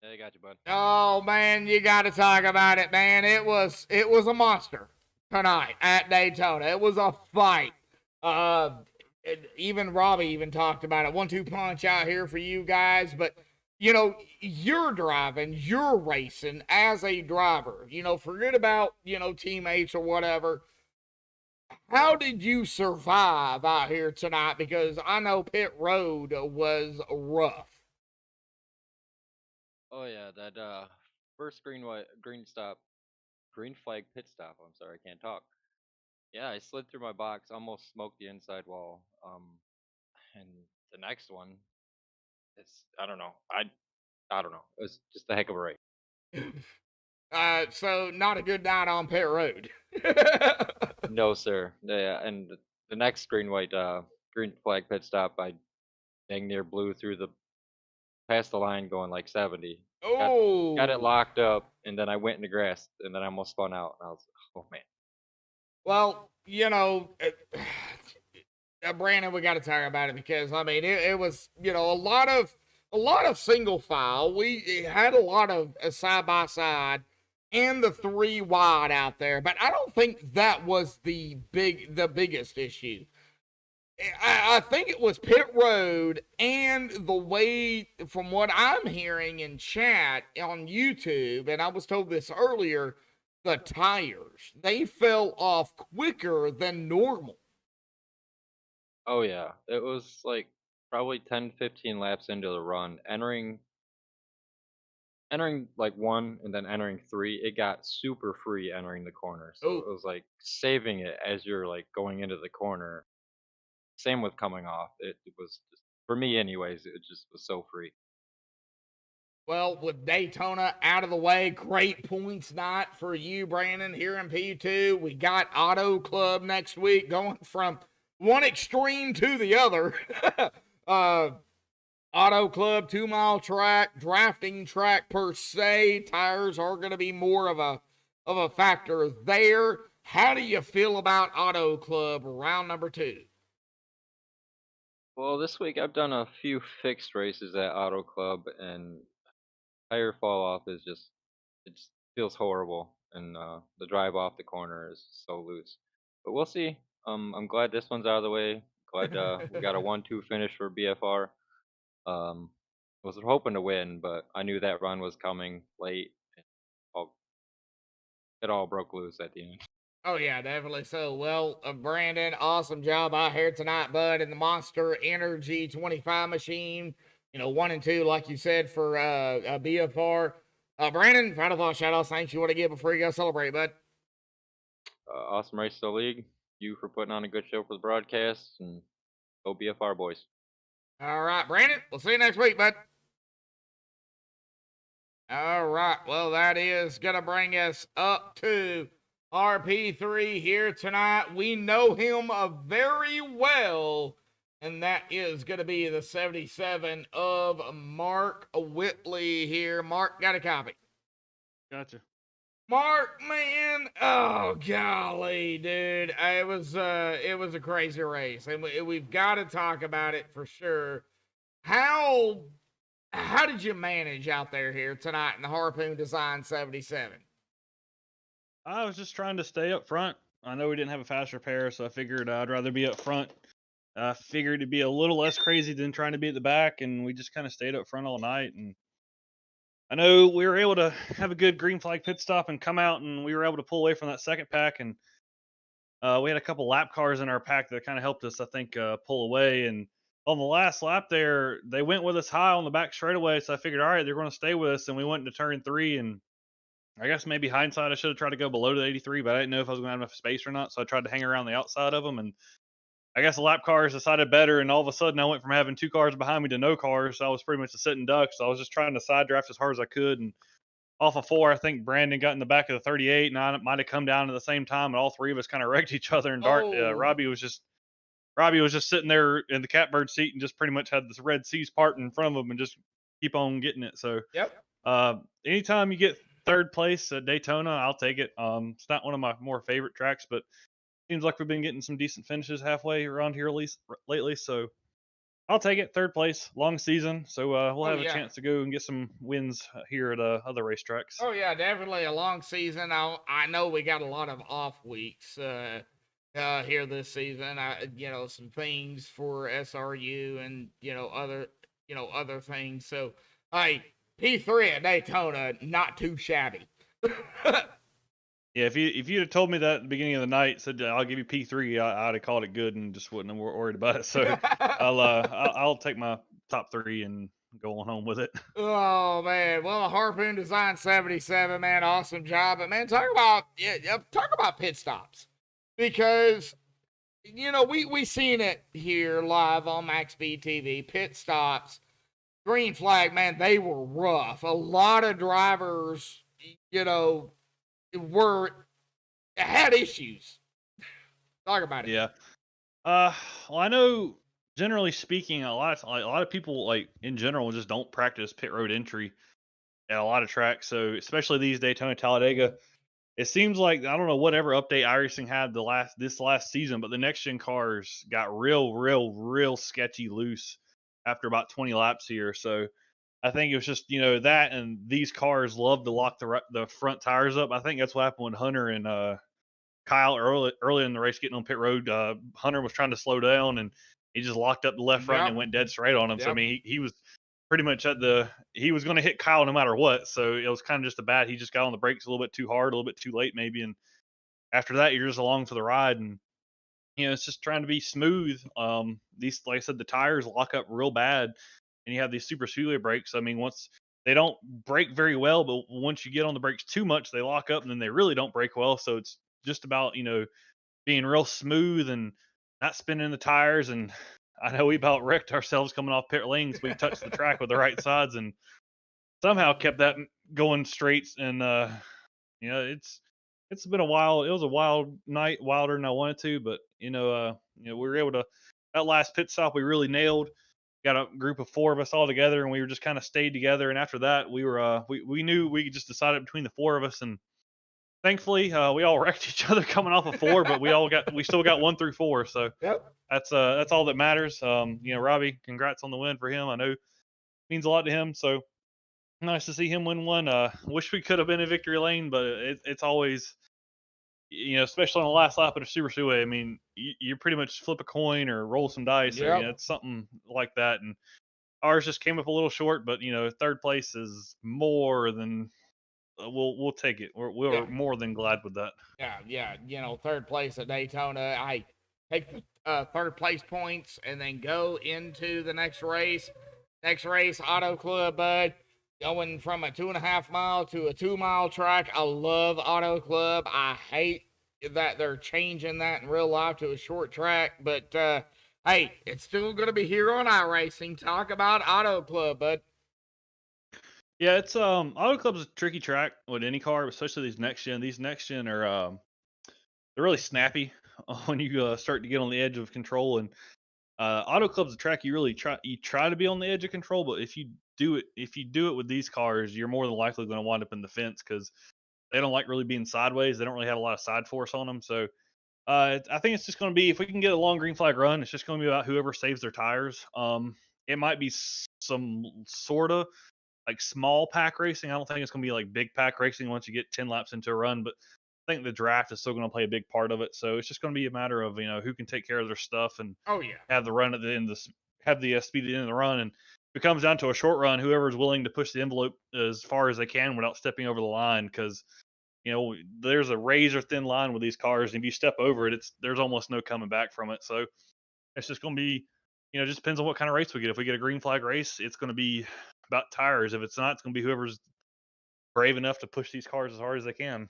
Yeah, I got you, bud. Oh man, you got to talk about it, man. It was a monster tonight at Daytona. It was a fight. Even Robbie even talked about it. 1-2 punch out here for you guys, but you're driving, you're racing as a driver. Forget about teammates or whatever. How did you survive out here tonight? Because I know pit road was rough. Oh yeah, that first green stop, green flag pit stop. I'm sorry, I can't talk. Yeah, I slid through my box, almost smoked the inside wall. And the next one, it's I don't know. I don't know. It was just a heck of a race. So not a good night on pit road. No, sir. Yeah, and the next green flag pit stop, I dang near blew through the past the line going like 70. Got it Oh, locked up, and then I went in the grass, and then I almost spun out, and I was, oh man. well, Brandon, we got to talk about it because I mean it was a lot of single file. We had a lot of side by side and the three wide out there, but I don't think that was the biggest issue. I think it was pit road and the way, from what I'm hearing in chat on YouTube, and I was told this earlier, the tires they fell off quicker than normal. Oh yeah, it was like probably 10, 15 laps into the run, entering like one and then entering three. It got super free entering the corner, so Oh, it was like saving it as you're like going into the corner. Same with coming off. It was just, for me, anyways. It just was so free. well, with Daytona out of the way, great points night for you, Brandon, here in P2. We got Auto Club next week, going from one extreme to the other. uh, Auto Club, 2 mile track, drafting track per se. Tires are going to be more of a factor there. How do you feel about Auto Club round number 2? Well, this week I've done a few fixed races at Auto Club, and tire fall off is just it just feels horrible. and the drive off the corner is so loose. But we'll see. I'm glad this one's out of the way. Glad we got a 1-2 finish for BFR. Was hoping to win, but I knew that run was coming late. All, it all broke loose at the end. Oh yeah, definitely so. Well, Brandon, awesome job out here tonight, bud, in the Monster Energy 25 machine. 1 and 2, like you said, for BFR. Brandon, final thought, shout outs, thanks you want to give before you go celebrate, bud. Awesome race to the league. You for putting on a good show for the broadcast, and go BFR boys. All right, Brandon, we'll see you next week, bud. All right, well, that is going to bring us up to RP3 here tonight. We know him very well, and that is going to be the 77 of Mark Whitley here. Mark, got a copy. Gotcha. Mark, man, oh golly, dude, it was a crazy race, and we've got to talk about it for sure. How did you manage out there here tonight in the Harpoon Design 77? I was just trying to stay up front. I know we didn't have a fast repair, so I figured I'd rather be up front. I figured it'd be a little less crazy than trying to be at the back, and we just kind of stayed up front all night. And I know we were able to have a good green flag pit stop and come out, and we were able to pull away from that second pack. And we had a couple lap cars in our pack that kind of helped us, I think, pull away. And on the last lap there, they went with us high on the back straightaway, so I figured, all right, they're going to stay with us. And we went into turn 3, and I guess maybe hindsight, I should have tried to go below the 83, but I didn't know if I was going to have enough space or not. So I tried to hang around the outside of them, and I guess the lap cars decided better. And all of a sudden, I went from having 2 cars behind me to no cars. So I was pretty much a sitting duck. So I was just trying to side draft as hard as I could. And off of 4, I think Brandon got in the back of the 38, and I might have come down at the same time. And all 3 of us kind of wrecked each other. And Robbie was just sitting there in the catbird seat and just pretty much had this Red Seas part in front of him and just keep on getting it. So Yep. Anytime you get 3rd place at Daytona, I'll take it. It's not one of my more favorite tracks, but seems like we've been getting some decent finishes halfway around here at least lately. So I'll take it. 3rd place, long season. So we'll have a chance to go and get some wins here at other racetracks. Oh yeah, definitely a long season. I know we got a lot of off weeks here this season. Some things for SRU and other things. So hey, P3 at Daytona, not too shabby. Yeah, if you'd have told me that at the beginning of the night, said I'll give you P3, I'd have called it good and just wouldn't have worried about it. So I'll take my top 3 and go on home with it. Oh man, well, the Harpoon Design 77, man, awesome job. But man, talk about pit stops, because we seen it here live on MaxspeedTV. Pit stops, green flag, man, they were rough. A lot of drivers, had issues. Talk about it. Yeah. Well, I know generally speaking, a lot of people, like, in general, just don't practice pit road entry at a lot of tracks. So especially these Daytona, Talladega, it seems like, I don't know whatever update iRacing had this last season, but the next gen cars got real sketchy loose after about 20 laps here. So I think it was just, that, and these cars love to lock the front tires up. I think that's what happened when Hunter and Kyle early in the race getting on pit road. Hunter was trying to slow down, and he just locked up the left front and went dead straight on him. So I mean, he was pretty much he was going to hit Kyle no matter what. So it was kind of just he just got on the brakes a little bit too hard, a little bit too late maybe. And after that, you're just along for the ride, and it's just trying to be smooth. These, like I said, the tires lock up real bad, and you have these super speedway brakes. I mean, once they don't brake very well, but once you get on the brakes too much, they lock up, and then they really don't brake well. So it's just about being real smooth and not spinning the tires. And I know we about wrecked ourselves coming off pit lanes. We touched the track with the right sides and somehow kept that going straight. And it's been a while. It was a wild night, wilder than I wanted to, but we were able to, that last pit stop we really nailed. Got a group of 4 of us all together, and we were just kind of stayed together. And after that, we were we knew we just decided between the 4 of us, and thankfully we all wrecked each other coming off of 4, but we still got 1 through 4. So that's all that matters. Robbie, congrats on the win for him. I know it means a lot to him. So Nice to see him win one. Wish we could have been in victory lane, but it's always, especially on the last lap of the Super Speedway. I mean, you pretty much flip a coin or roll some dice, or Yep. it's something like that. And ours just came up a little short, but third place is more than we'll take it. We're Yeah. more than glad with that. Yeah. Third place at Daytona. I take the third place points and then go into the next race. Next race, Auto Club, bud. Going from a 2.5 mile to a 2 mile track. I love Auto Club. I hate that they're changing that in real life to a short track, but hey, it's still going to be here on iRacing. Talk about Auto Club, bud. Yeah, it's Auto Club's a tricky track with any car, especially these next gen. These next gen are they're really snappy when you start to get on the edge of control. And Auto Club's a track you really try to be on the edge of control, but if you do it with these cars, you're more than likely going to wind up in the fence because they don't like really being sideways. They don't really have a lot of side force on them. So I think it's just going to be, if we can get a long green flag run, it's just going to be about whoever saves their tires. It might be some sort of like small pack racing. I don't think it's going to be like big pack racing once you get 10 laps into a run, but I think the draft is still going to play a big part of it. So it's just going to be a matter of, who can take care of their stuff and Oh, yeah. have the run at the end, have the speed at the end of the run. And if it comes down to a short run, whoever is willing to push the envelope as far as they can without stepping over the line, because there's a razor thin line with these cars, and if you step over it, there's almost no coming back from it. So it's just going to be, it just depends on what kind of race we get. If we get a green flag race, it's going to be about tires. If it's not, it's going to be whoever's brave enough to push these cars as hard as they can.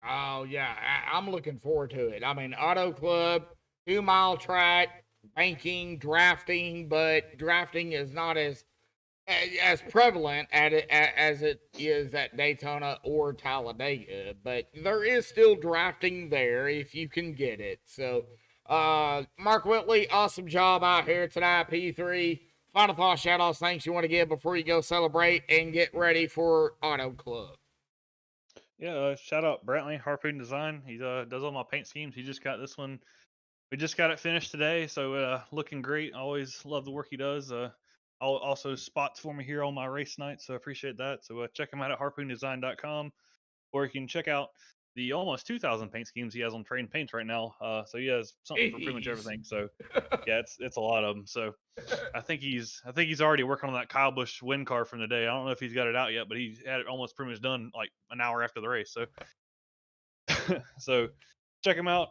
Oh, yeah. I'm looking forward to it. I mean, Auto Club, 2 mile track, banking, drafting, but drafting is not as prevalent as it is at Daytona or Talladega, but there is still drafting there if you can get it. So, Mark Whitley, awesome job out here tonight, P3. Final thought, shout outs, thanks you want to give before you go celebrate and get ready for Auto Club. Yeah, shout out Brantley, Harpoon Design. He does all my paint schemes. He just got this one. We just got it finished today, so looking great. Always love the work he does. Also spots for me here on my race night, so I appreciate that. So check him out at harpoondesign.com, or you can check out the almost 2,000 paint schemes he has on Train Paints right now. So he has something for pretty much everything. So yeah, it's a lot of them. So I think he's already working on that Kyle Busch win car from today. I don't know if he's got it out yet, but he had it almost pretty much done like an hour after the race. So so check him out.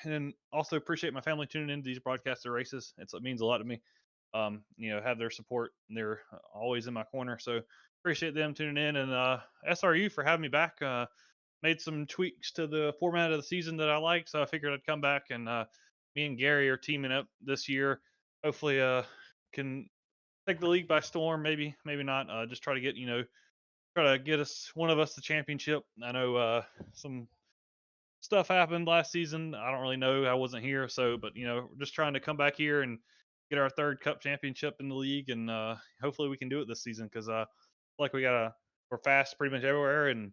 And also appreciate my family tuning into these broadcaster races. It means a lot to me. Have their support. They're always in my corner. So appreciate them tuning in, and SRU for having me back. Made some tweaks to the format of the season that I like, so I figured I'd come back, and me and Gary are teaming up this year. Hopefully, can take the league by storm. Maybe not. Just try to get one of us the championship. I know some stuff happened last season. I don't really know. I wasn't here, but just trying to come back here and get our third Cup championship in the league, and hopefully we can do it this season because like we're fast pretty much everywhere, and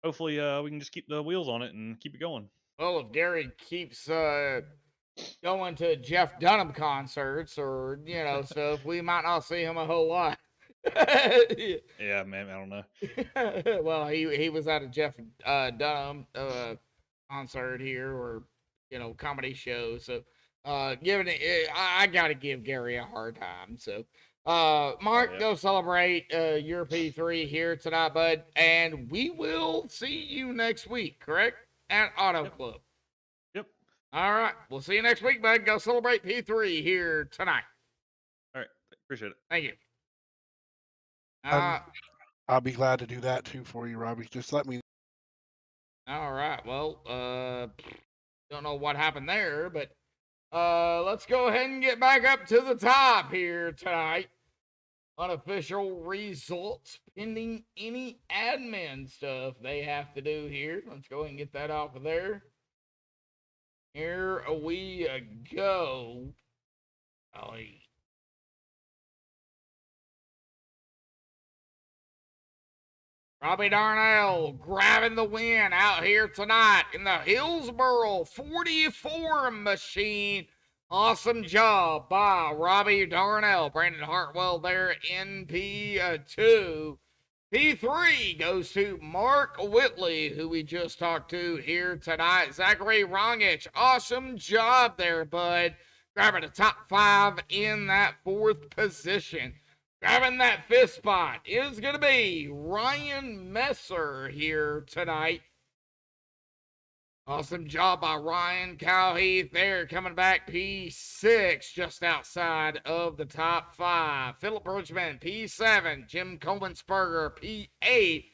hopefully we can just keep the wheels on it and keep it going. Well, if Gary keeps going to Jeff Dunham concerts or stuff, we might not see him a whole lot. Yeah, man, I don't know. Well, he was at a Jeff Dunham concert here, or comedy show. So giving it, I gotta give Gary a hard time. So Mark, go celebrate your P3 here tonight, bud, and we will see you next week, correct? At Auto Club. Yep. All right. We'll see you next week, bud. Go celebrate P3 here tonight. All right. Appreciate it. Thank you. I'll be glad to do that too for you, Robbie. Just let me. All right. Well, don't know what happened there, but let's go ahead and get back up to the top here tonight. Unofficial results pending any admin stuff they have to do here. Let's go ahead and get that off of there. Here we go. Robbie Darnell grabbing the win out here tonight in the Hillsboro 44 machine. Awesome job by Robbie Darnell. Brandon Hartwell there in P2. P3 goes to Mark Whitley, who we just talked to here tonight. Zachary Rongich, awesome job there, bud. Grabbing the top 5 in that 4th position. Grabbing that 5th spot is going to be Ryan Messer here tonight. Awesome job by Ryan Cowheath there, coming back P6, just outside of the top 5. Philip Bridgman, P7. Jim Coleman-Sperger, P8.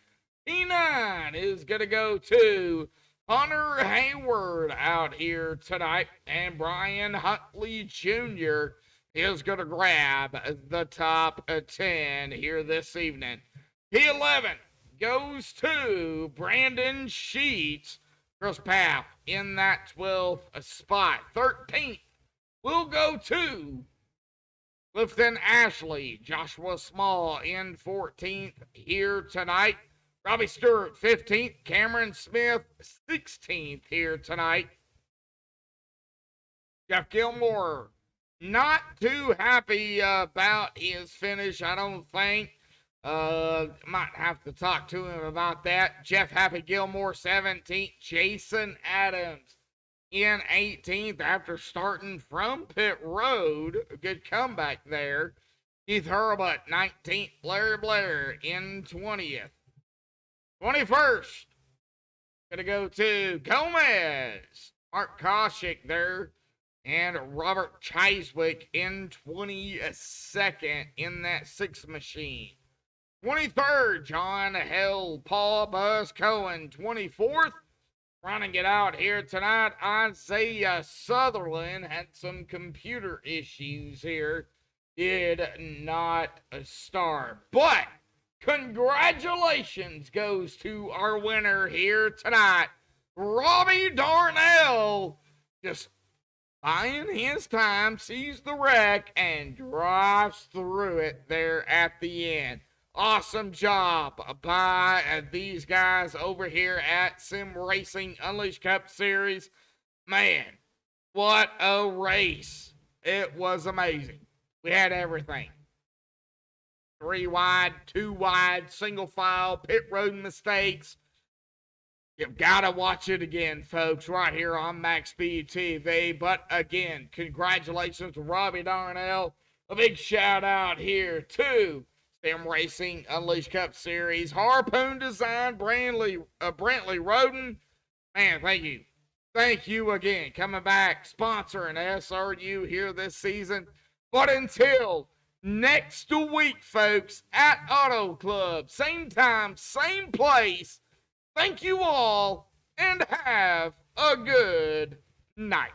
P9 is going to go to Hunter Hayward out here tonight. And Brian Huntley Jr. is going to grab the top 10 here this evening. P11 goes to Brandon Sheets. Chris Paff in that 12th spot. 13th will go to Clifton Ashley. Joshua Small in 14th here tonight. Robbie Stewart, 15th. Cameron Smith, 16th here tonight. Jeff Gilmore, not too happy about his finish, I don't think. Might have to talk to him about that. Jeff Happy Gilmore, 17th. Jason Adams in 18th after starting from pit road. A good comeback there. Keith Hurlbut, 19th. Larry Blair in 20th. 21st, gonna go to Gomez. Mark Koshik there. And Robert Chiswick in 22nd in that 6th machine. 23rd, John Hill, Paul Buzz Cohen. 24th, trying to get out here tonight, Isaiah Sutherland had some computer issues here. Did not start. But congratulations goes to our winner here tonight, Robbie Darnell. Just buying his time, sees the wreck, and drives through it there at the end. Awesome job by these guys over here at Sim Racing Unleashed Cup Series. Man, what a race. It was amazing. We had everything. 3 wide, 2 wide, single file, pit road mistakes. You've got to watch it again, folks, right here on MaxspeedTV. But again, congratulations to Robbie Darnell. A big shout out here to Sim Racing Unleashed Cup Series. Harpoon Design, Brantley Roden. Man, thank you. Thank you again. Coming back, sponsoring SRU here this season. But until next week, folks, at Auto Club, same time, same place. Thank you all, and have a good night.